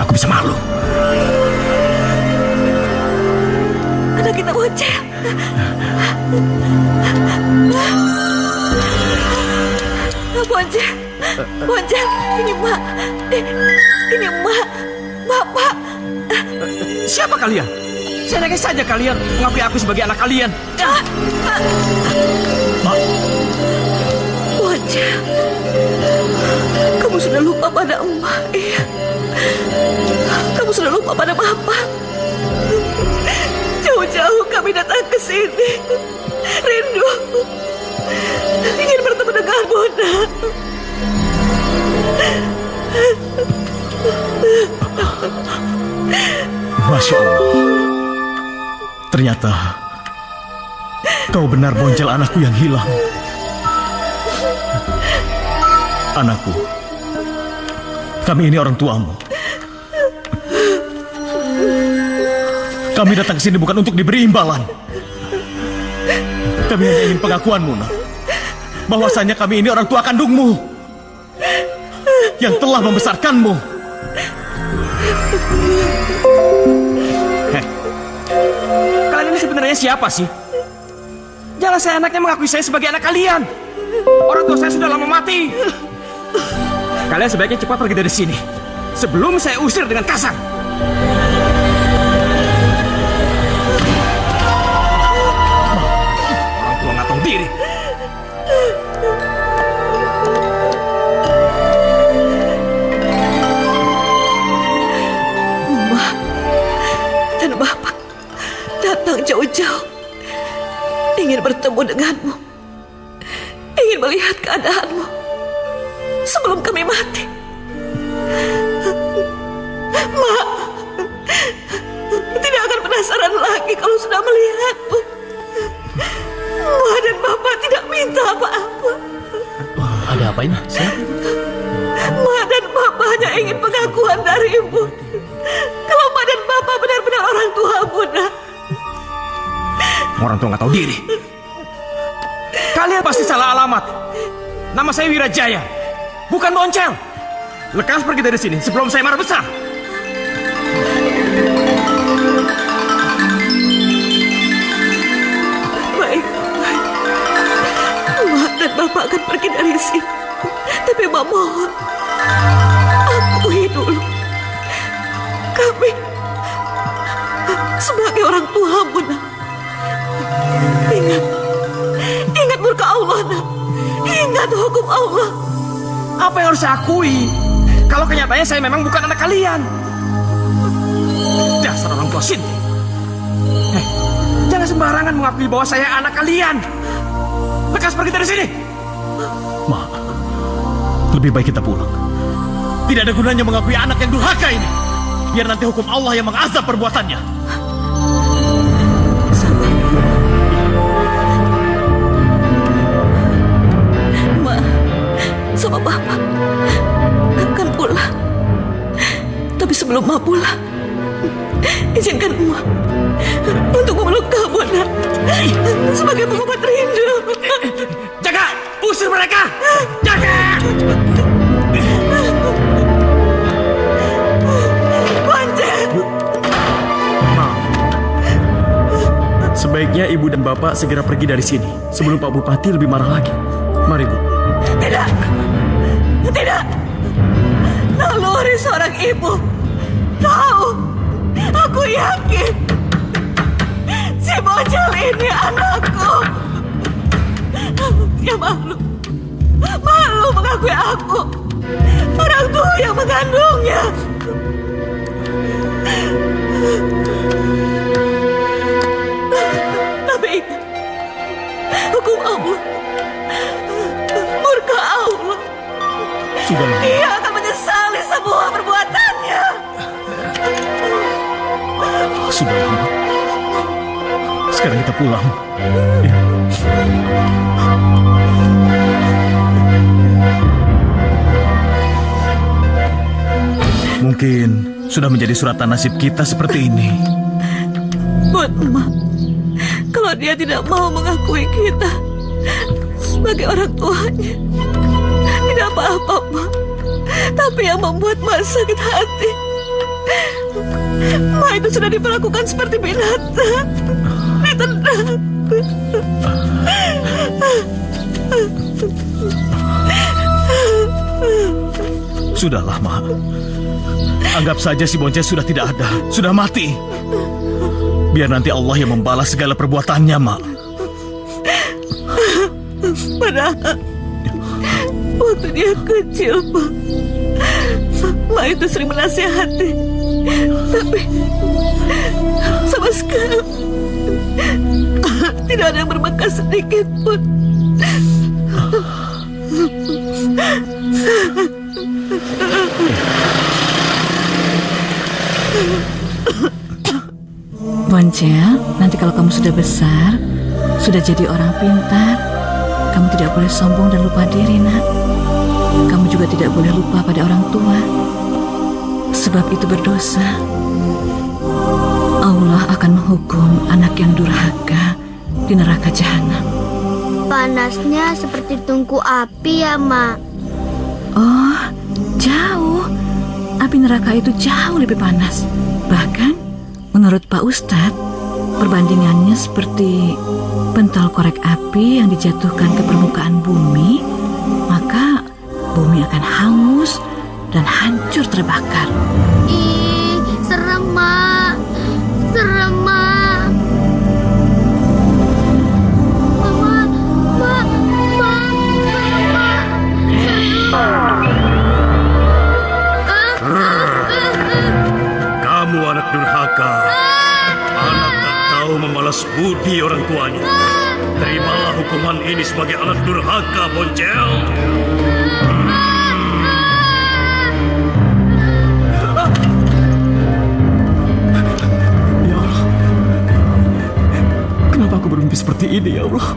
Aku bisa malu. Anak kita Boncel. Boncel, Boncel, ini Mak. Ini Mak. Bapak. Siapa kalian? Seenaknya saja kalian mengakui aku sebagai anak kalian. Boncel, kamu sudah lupa pada Emak, iya. Kamu sudah lupa pada Bapak. Jauh-jauh kami datang ke sini. Rindu. ingin bertemu denganmu, nak. Masya Allah. Ternyata kau benar Boncel, anakku yang hilang. Anakku, kami ini orang tuamu. Kami datang ke sini bukan untuk diberi imbalan. Kami hanya ingin pengakuanmu, nak, bahwasanya kami ini orang tua kandungmu yang telah membesarkanmu. Kalian ini sebenarnya siapa sih? Jangan saya anaknya mengakui saya sebagai anak kalian. Orang tua saya sudah lama mati. Kalian sebaiknya cepat pergi dari sini sebelum saya usir dengan kasar. Orang tua nggak tahu diri. Emak dan Bapak datang jauh-jauh ingin bertemu denganmu, ingin melihat keadaanmu sebelum kami mati. Mak tidak akan penasaran lagi kalau sudah melihatmu. Mak dan Bapak tidak minta apa-apa. Ada apa ini? Mak dan Bapak hanya ingin pengakuan darimu kalau Mak dan Bapak benar-benar orang tuamu, nak. Orang tua nggak tahu diri. Kalian pasti salah alamat. Nama saya Wirajaya, bukan Boncel. Lekas pergi dari sini sebelum saya marah besar. Baik. Mak dan Bapak akan pergi dari sini. Tapi Mak mohon, akui dulu. Kami sebagai orang tuamu, nak. Ingat murka Allah, nak. Ingat hukum Allah. Apa yang harus saya akui kalau kenyataannya saya memang bukan anak kalian? Dasar orang tua Sinti. Jangan sembarangan mengakui bahwa saya anak kalian. Lekas pergi dari sini. Ma, lebih baik kita pulang. Tidak ada gunanya mengakui anak yang durhaka ini. Biar nanti hukum Allah yang mengazab perbuatannya. Sama Bapak akan pulang. Tapi sebelum Mak pulang, izinkan Mak untuk memeluk kamu, nak, sebagai pengobat rindu. Jaga, usir mereka. Jaga. Boncel. Sebaiknya Ibu dan Bapak segera pergi dari sini sebelum Pak Bupati lebih marah lagi. Mari, Bu. Tidak. Tidak. Naluri seorang ibu tahu. Aku yakin si Boncel ini anakku. Dia malu mengakui aku orang tua yang mengandungnya. Tapi ingat, hukum Allah, murka Allah. Sudahlah. Dia akan menyesali semua perbuatannya. Sudahlah, Ma. Sekarang kita pulang. Ya. Mungkin sudah menjadi suratan nasib kita seperti ini. Buat Emak, kalau dia tidak mau mengakui kita sebagai orang tuanya, tidak apa-apa, Mak. Tapi yang membuat Mak sakit hati, Mak itu sudah diperlakukan seperti binatang, ditendang. Sudahlah, Ma. Anggap saja si Boncel sudah tidak ada, sudah mati. Biar nanti Allah yang membalas segala perbuatannya, Mak. Padahal waktu dia kecil, Pak, Mak itu sering menasihati. Tapi sama sekali tidak ada yang berbekas sedikit pun. Boncel, nanti kalau kamu sudah besar, sudah jadi orang pintar, kamu tidak boleh sombong dan lupa diri, nak. Kamu juga tidak boleh lupa pada orang tua, sebab itu berdosa. Allah akan menghukum anak yang durhaka di neraka jahanam. Panasnya seperti tungku api ya, Mak. Oh, jauh. Api neraka itu jauh lebih panas. Bahkan, menurut Pak Ustadz, perbandingannya seperti pentol korek api yang dijatuhkan ke permukaan bumi, maka bumi akan hangus dan hancur terbakar. Ih, serem, Mak. Serem, Mak. Kamu anak durhaka, anak tak tahu membalas budi orang tuanya. Terimalah hukuman ini sebagai anak durhaka, Boncel. Ya Allah, kenapa aku bermimpi seperti ini, ya Allah?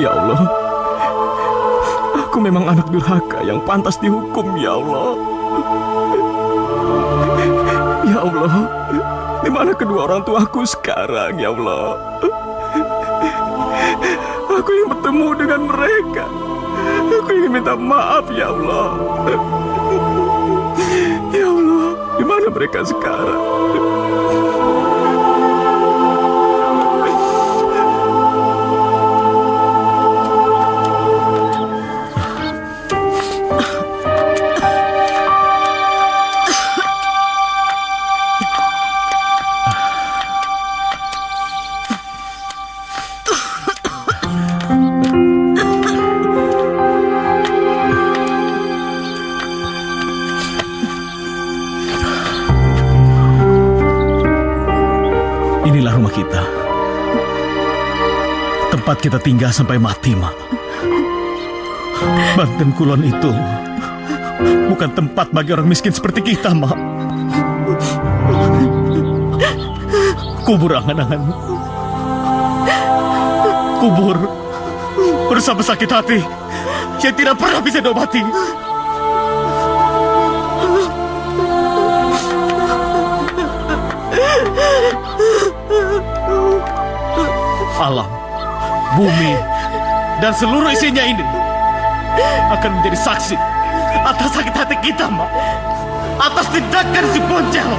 Ya Allah, aku memang anak durhaka yang pantas dihukum, ya Allah. Ya Allah, di mana kedua orang tuaku sekarang, ya Allah? Aku ingin bertemu dengan mereka. Aku ingin minta maaf, ya Allah. Ya Allah, di mana mereka sekarang? Inilah rumah kita. Tempat kita tinggal sampai mati, Mak. Banten Kulon itu bukan tempat bagi orang miskin seperti kita, Mak. Kubur angan-anganmu. Kubur bersama sakit hati yang tidak pernah bisa diobati. Alam, bumi, dan seluruh isinya ini akan menjadi saksi atas sakit hati kita, Mak. Atas tindakan si Boncel.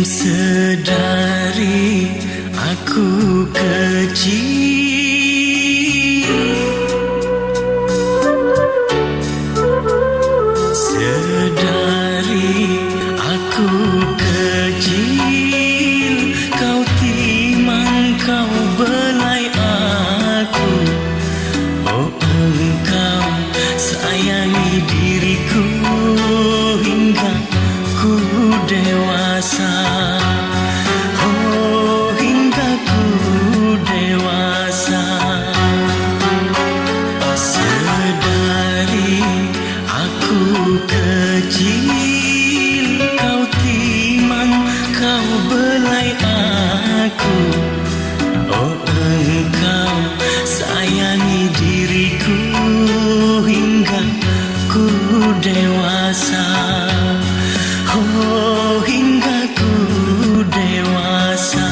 Sedari aku kecil, sedari aku kecil, kau timang, kau belai aku. Oh, engkau sayangi diriku hingga ku dewasa. Oh, hingga ku dewasa. Sedari aku kecil, kau timang, kau belai aku. Oh, engkau sayangi diriku hingga ku dewasa. Oh, hingga ku dewasa.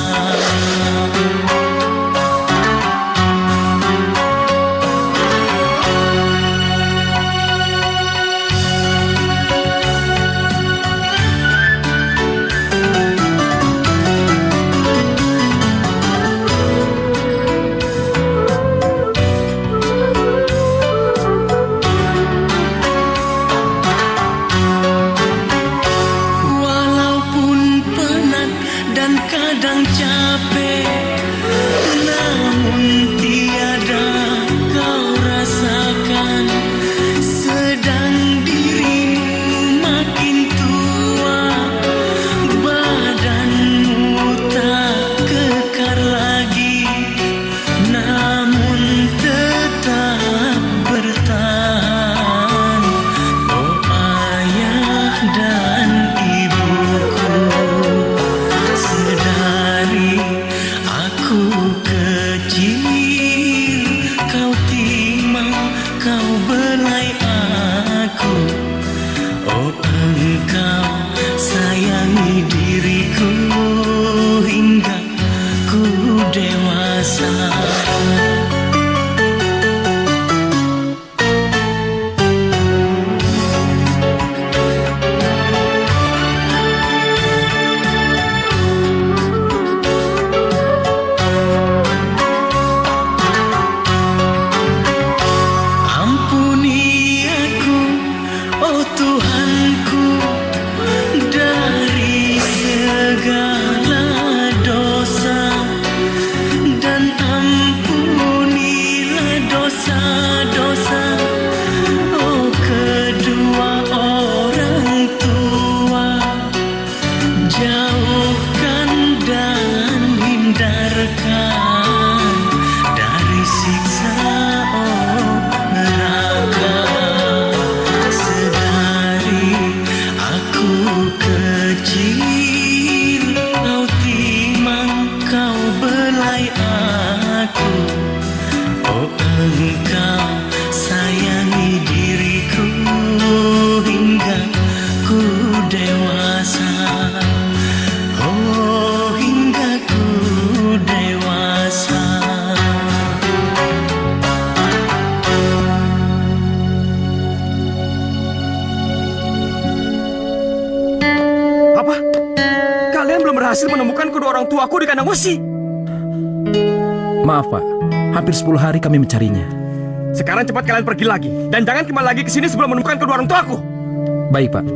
dosa-dosa. Oh, kedua orang tua, jauhkan dan hindarkan dari siksa neraka. Sedari aku kecil, kau timang, kau belai aku. Oh, engkau sayangi diriku hingga ku dewasa. Oh, hingga ku dewasa. Apa? Kalian belum berhasil menemukan kedua orang tuaku di kandang wesi? Maaf, Pak. Hampir 10 hari kami mencarinya. Sekarang cepat kalian pergi lagi. Dan jangan kembali lagi ke sini sebelum menemukan kedua orang tuaku. Baik, Pak.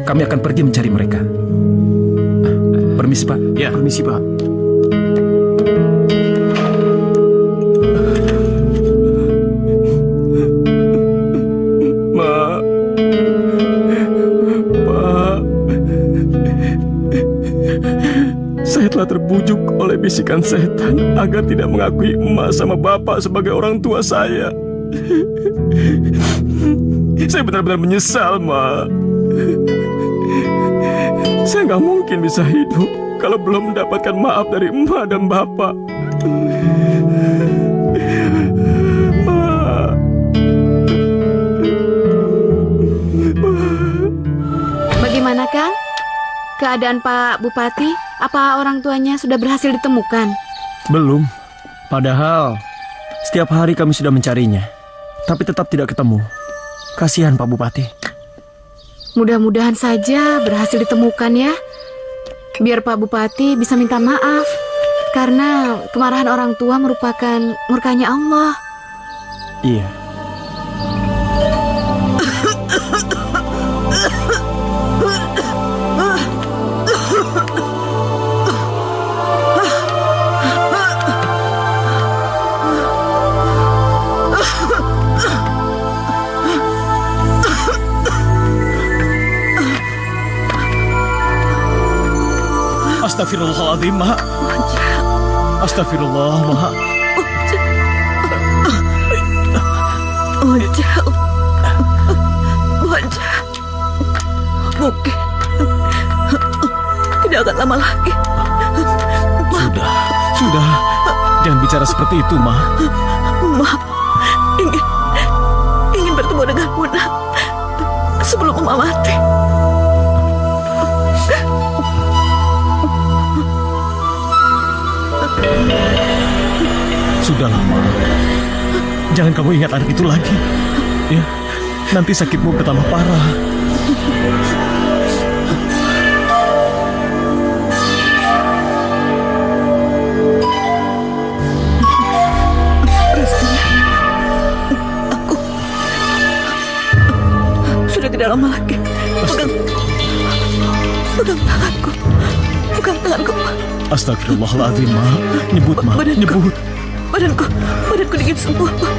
Kami akan pergi mencari mereka. Permisi, Pak. Ya. Permisi, Pak. Ma. Pak. Saya telah terbujuk oleh bisikan setan agar tidak mengakui emak sama bapak sebagai orang tua saya. Saya benar-benar menyesal, Ma. Saya nggak mungkin bisa hidup kalau belum mendapatkan maaf dari emak dan bapak. Ma. Bagaimana, Kang? Keadaan Pak Bupati? Apa orang tuanya sudah berhasil ditemukan? Belum. Padahal setiap hari kami sudah mencarinya, tapi tetap tidak ketemu. Kasihan Pak Bupati. Mudah-mudahan saja berhasil ditemukan ya. Biar Pak Bupati bisa minta maaf. Karena kemarahan orang tua merupakan murkanya Allah. Iya. Astagfirullahaladzim, Mak. Astagfirullah, Mak. Bonjel. Mungkin tidak akan lama lagi. Sudah. Jangan bicara seperti itu, Ma. Ma ingin bertemu dengan Muna sebelum Mama mati. Sudahlah, Ma. Jangan kamu ingat anak itu lagi. Ya, nanti sakitmu bertambah parah. Restunya, aku sudah tidak lama lagi. Pegang tanganku. Pegang tanganku, Ma. Astagfirullahaladzim, Ma. Nyebut, Ma. Nyebut. Badanku dingin semua, Ma.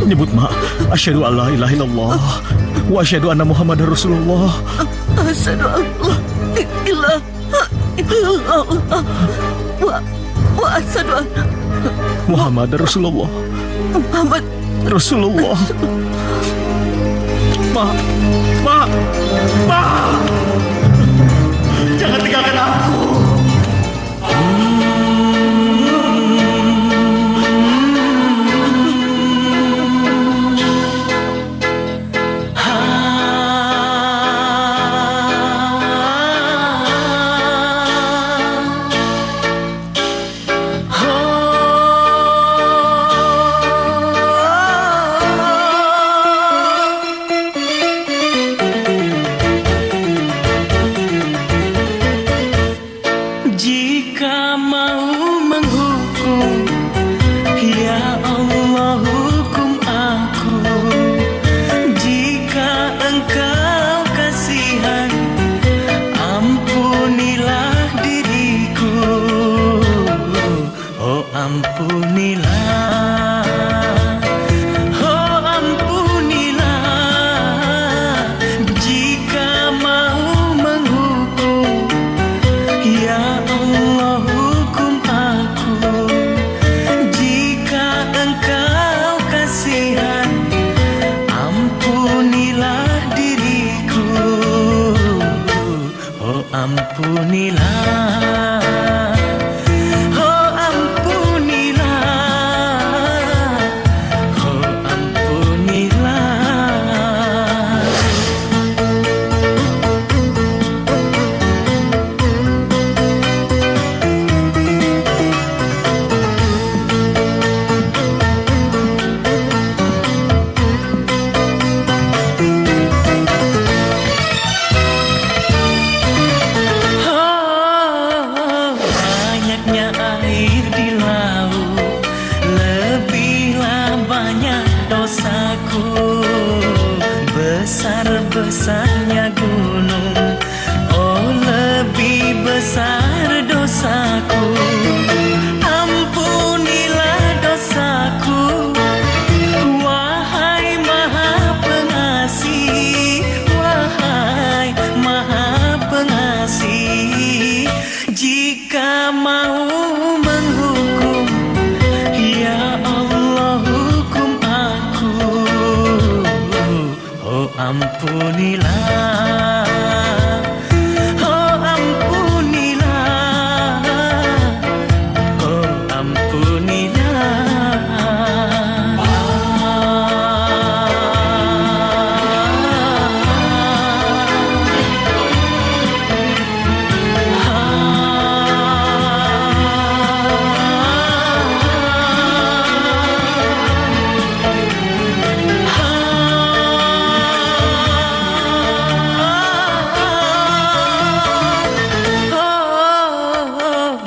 Nyebut, Ma. Asyhadu an la ilaha illallah wa asyhadu anna Muhammadar Rasulullah. Asyhadu an la ilaha illallah wa asyhadu anna Muhammadar Rasulullah. Muhammad Rasulullah. Ma. Jangan tinggalkan aku. Jika ampunilah, oh ampunilah, oh ampunilah. Banyaknya air di laut, lebihlah banyak dosaku. Besar-besarnya gunung, oh lebih besar dosaku. Ampunilah dosaku, wahai Maha Pengasih, wahai Maha Pengasih. Jika mau menghukum, ya Allah hukum aku. Oh ampunilah, oh ampunilah, oh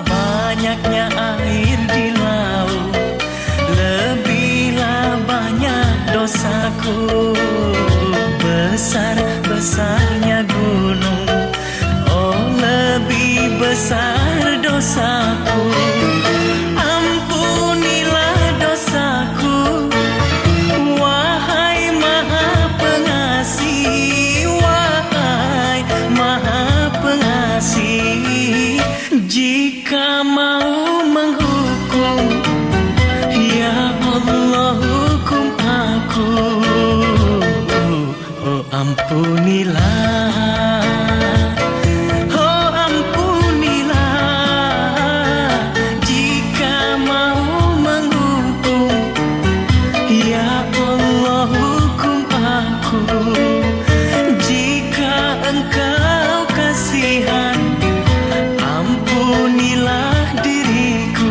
banyaknya air di laut, lebihlah banyak dosaku. Besar-besarnya gunung, oh lebih besar dosaku. Ampunilah dosaku, wahai Maha Pengasih, wahai Maha Pengasih. Jika mau menghukum, ya Allah hukum aku. Oh ampunilah, oh ampunilah. Jika mau menghukum, ya Allah hukum aku. Jika engkau kasihan, ampunilah diriku.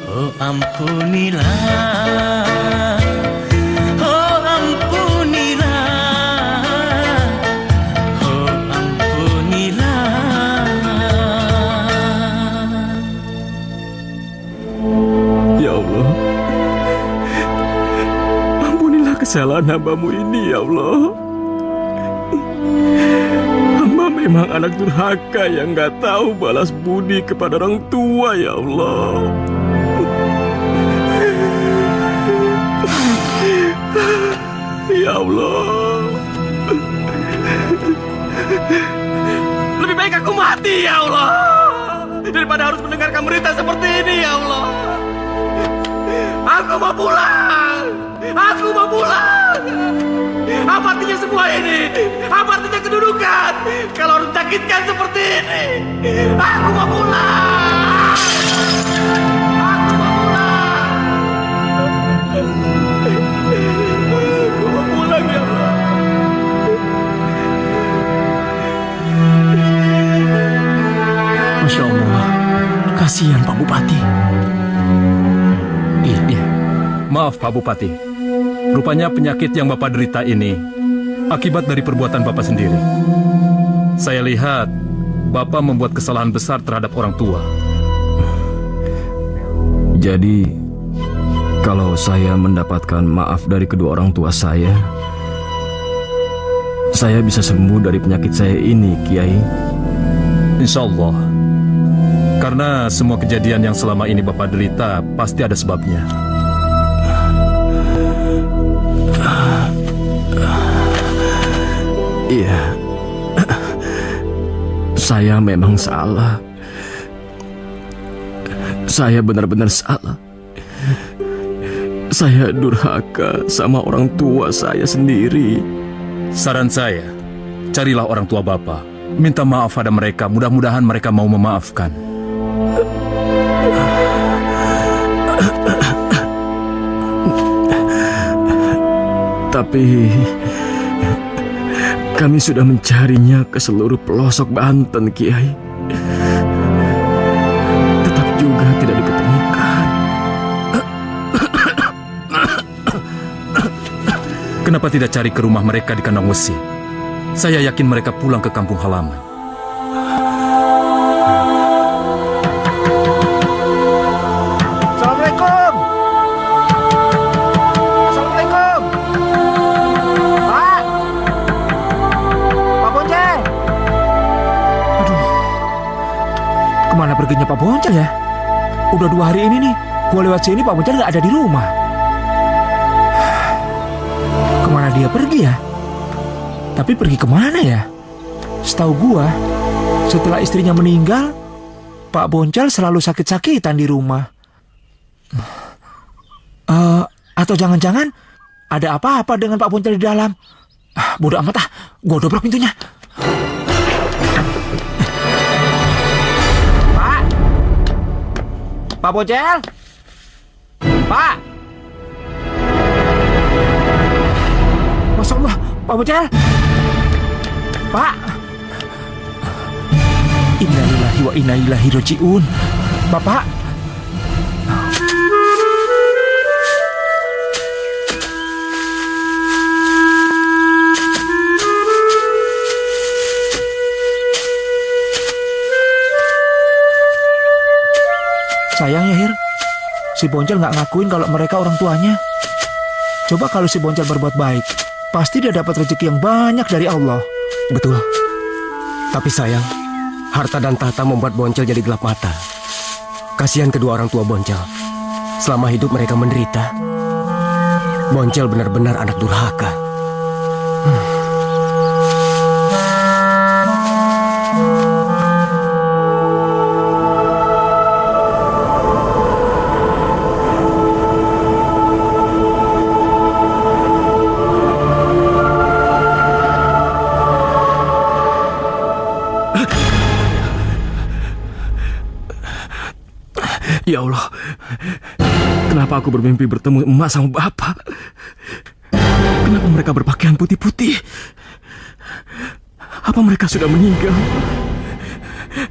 Oh ampunilah, oh ampunilah, oh ampunilah. Ya Allah, ampunilah kesalahan hamba-Mu ini, ya Allah. Hamba memang anak durhaka yang gak tahu balas budi kepada orang tua, ya Allah. Ya Allah, Lebih baik aku mati, ya Allah, daripada harus mendengarkan berita seperti ini, ya Allah. Aku mau pulang, aku mau pulang. Apa artinya semua ini? Apa artinya kedudukan kalau harus menyakitkan seperti ini? Aku mau pulang. Aku mau pulang. Aku mau pulang, ya Allah. Masya Allah, kasihan Pak Bupati. Iya. Maaf Pak Bupati, rupanya penyakit yang Bapak derita ini akibat dari perbuatan Bapak sendiri. Saya lihat Bapak membuat kesalahan besar terhadap orang tua. Jadi, kalau saya mendapatkan maaf dari kedua orang tua saya bisa sembuh dari penyakit saya ini, Kiai. Insya Allah. Karena semua kejadian yang selama ini Bapak derita pasti ada sebabnya. Iya, saya memang salah. Saya benar-benar salah. Saya durhaka sama orang tua saya sendiri. Saran saya, carilah orang tua Bapak Minta maaf pada mereka, mudah-mudahan mereka mau memaafkan. Tapi kami sudah mencarinya ke seluruh pelosok Banten, Kiai. Tetap juga tidak diketemukan. Kenapa tidak cari ke rumah mereka di Kandang Wesi? Saya yakin mereka pulang ke kampung halaman. Assalamualaikum. Assalamualaikum. Pak. Pak Boncel. Aduh. Kemana perginya Pak Boncel ya? Udah 2 hari ini nih, gua lewat sini Pak Boncel nggak ada di rumah. Kemana dia pergi ya? Tapi pergi kemana ya? Setahu gua, setelah istrinya meninggal, Pak Boncel selalu sakit-sakitan di rumah. Atau jangan-jangan ada apa-apa dengan Pak Boncel di dalam? Bodoh amat ah, gua dobrak pintunya. Pak! Pak Boncel! Pak! Masya Allah, Pak Boncel! Pak! Innalillahi wa inna ilaihi raji'un. Bapak! Sayang ya, Hir. Si Boncel nggak ngakuin kalau mereka orang tuanya. Coba kalau si Boncel berbuat baik, pasti dia dapat rezeki yang banyak dari Allah. Betul. Tapi sayang, harta dan tahta membuat Boncel jadi gelap mata. Kasihan kedua orang tua Boncel. Selama hidup mereka menderita. Boncel benar-benar anak durhaka. Ya Allah, kenapa aku bermimpi bertemu emak sama bapak? Kenapa mereka berpakaian putih-putih? Apa mereka sudah meninggal?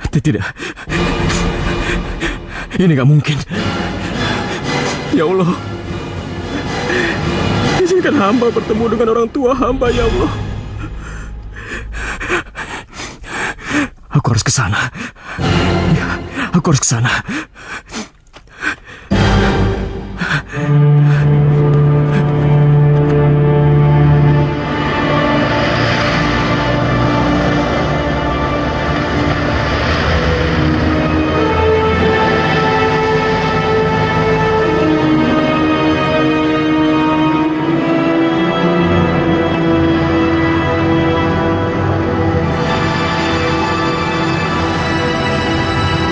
Tidak, ini gak mungkin. Ya Allah, izinkan hamba bertemu dengan orang tua hamba, ya Allah. Aku harus ke sana. Ya, aku harus ke sana.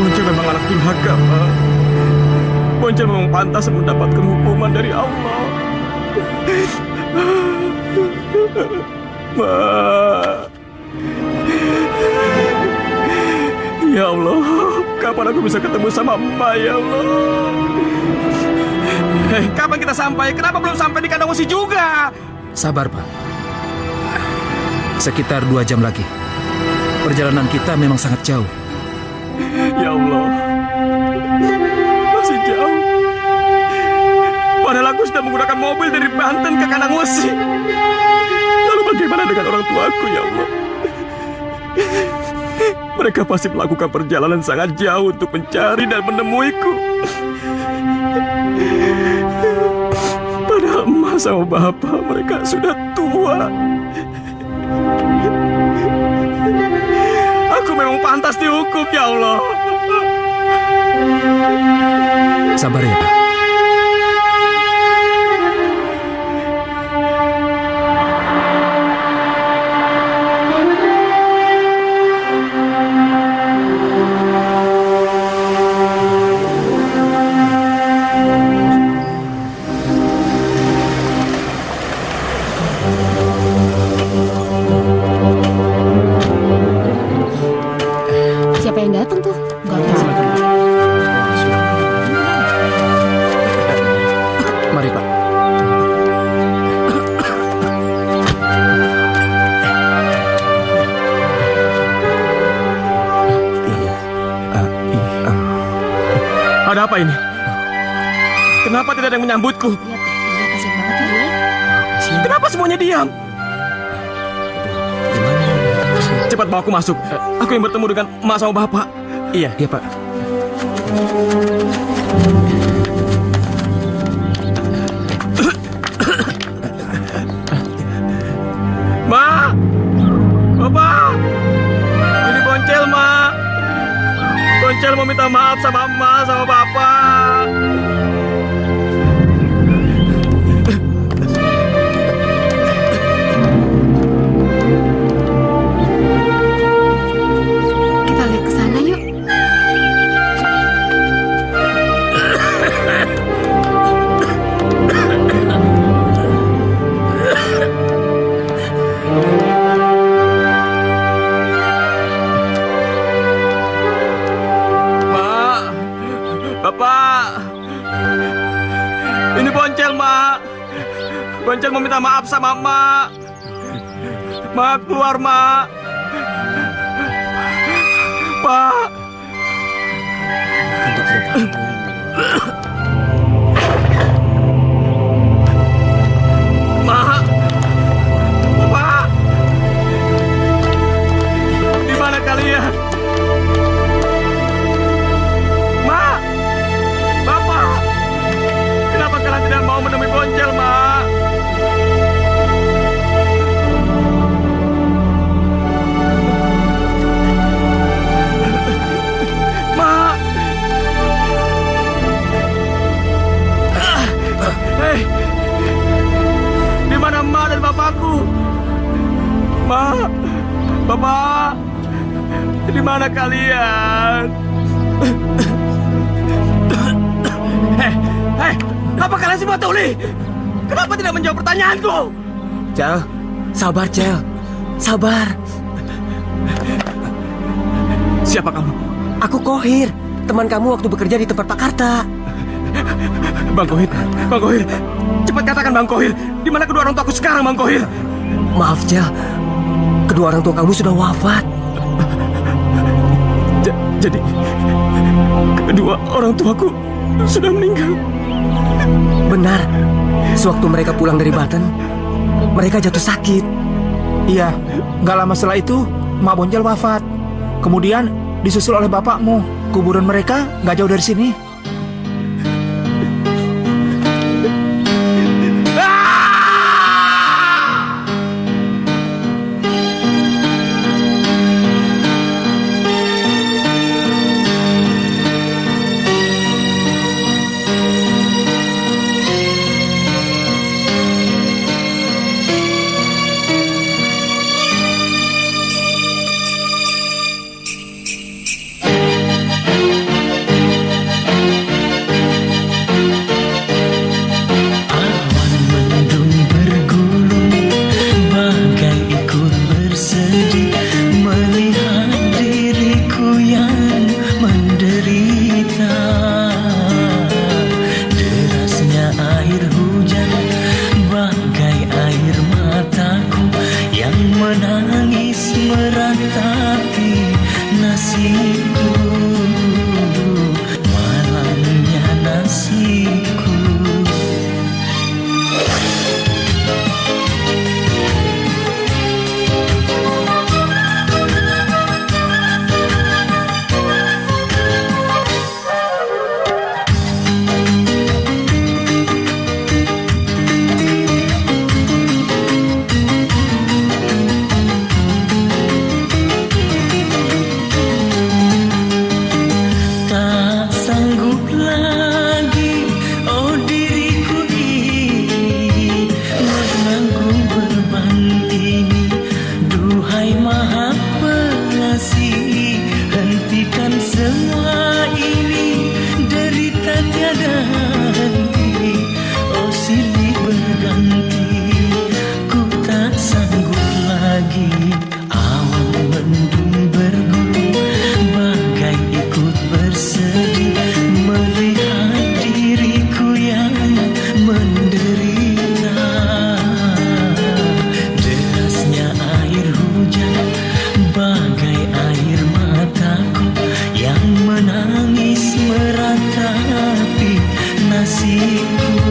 Boncel memang anak durhaka, Pak. Boncel memang pantas mendapatkan hukuman dari Allah. Ma. Ya Allah, kapan aku bisa ketemu sama Emak, ya Allah? Kapan kita sampai? Kenapa belum sampai di Kandang Wesi juga? Sabar, Pak. Sekitar 2 jam lagi. Perjalanan kita memang sangat jauh. Ya Allah, masih jauh. Padahal aku sudah menggunakan mobil dari Banten ke Kandang Wesi. Lalu bagaimana dengan orang tuaku, ya Allah? Mereka pasti melakukan perjalanan sangat jauh untuk mencari dan menemuiku. Padahal emak sama bapak mereka sudah tua. Aku memang pantas dihukum, ya Allah. Sabar ya, Pak. tidak ada yang menyambutku. Iya, kasihan banget ya. Kenapa semuanya diam? Cepat bawa aku masuk. Aku yang bertemu dengan emak sama bapak. Iya, Pak. Ma, bapak, ini Boncel, Ma. Boncel mau minta maaf sama emak sama bapak. Kita lihat ke sana yuk. Bapak, ini Boncel, Mak. Boncel mau minta maaf sama Mak. Mak, keluar, Mak. Pak. Mak. Bapak. Di mana kalian? Mak. Bapak, kenapa kalian tidak mau menemui Boncel, Mak? Mak! Hei! Di mana Mak dan Bapakku? Mak! Bapak! Di mana kalian? Hei, apa kalian semua tuli? Kenapa tidak menjawab pertanyaanku? Cel, sabar Cel, sabar. Siapa kamu? Aku Kohir, teman kamu waktu bekerja di tempat Pak Karta. Bang Kohir, cepat katakan Bang Kohir, di mana kedua orang tuaku sekarang, Bang Kohir? Maaf Cel, kedua orang tua kamu sudah wafat. Jadi, kedua orang tuaku sudah meninggal. Benar, sewaktu mereka pulang dari Banten, mereka jatuh sakit. Iya, nggak lama setelah itu, Mak Boncel wafat. Kemudian disusul oleh bapakmu. Kuburan mereka nggak jauh dari sini. Menangis meratapi nasibku.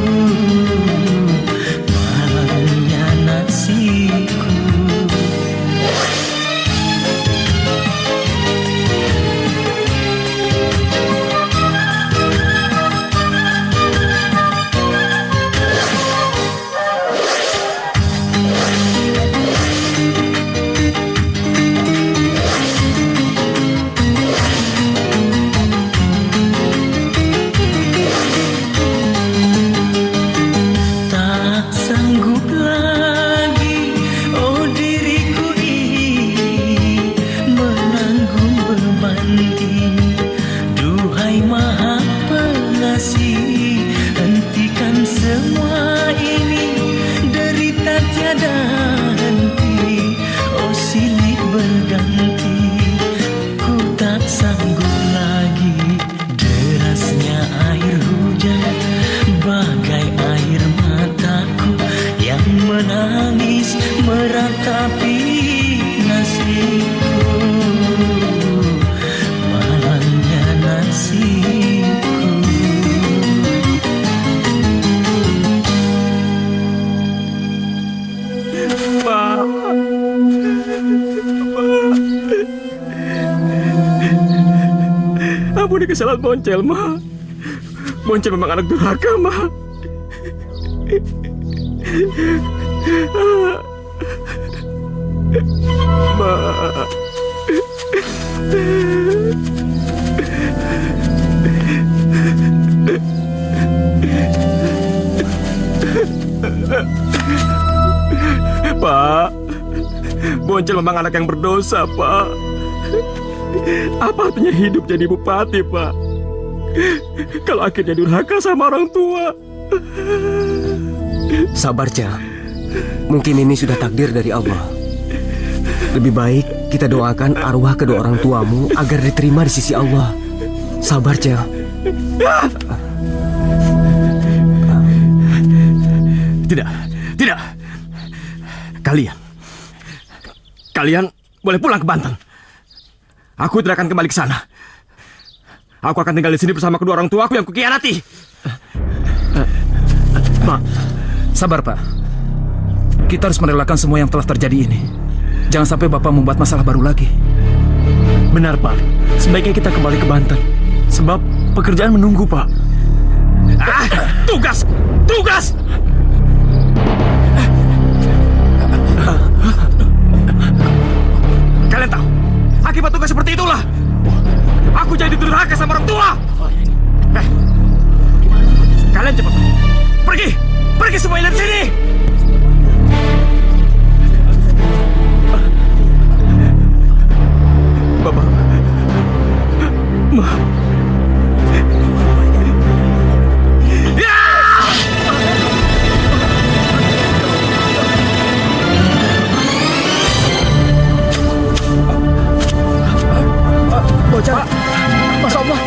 Ini kesalahan Boncel, Ma. Boncel memang anak durhaka, Ma. Ma. Pak, Boncel memang anak yang berdosa, Pak. Apa artinya hidup jadi bupati, Pak? Kalau akhirnya durhaka sama orang tua. Sabar, Cel. Mungkin ini sudah takdir dari Allah. Lebih baik kita doakan arwah kedua orang tuamu agar diterima di sisi Allah. Sabar, Cel. Tidak, tidak. Kalian boleh pulang ke Banten. Aku tidak akan kembali ke sana. Aku akan tinggal di sini bersama kedua orang tua aku yang kukhianati. Pak, sabar Pak. Kita harus merelakan semua yang telah terjadi ini. Jangan sampai Bapak membuat masalah baru lagi. Benar, Pak. Sebaiknya kita kembali ke Banten. Sebab pekerjaan menunggu, Pak. Tugas! Tugas! Kalian tahu, akibat tugas seperti itulah aku jadi durhaka sama orang tua. Kalian cepat pergi semuanya dari sini. Bapak, Ma. Bocah, Masya Allah,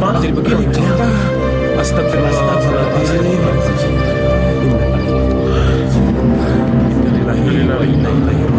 Pak, jadi begini. Astagfirullahaladzim.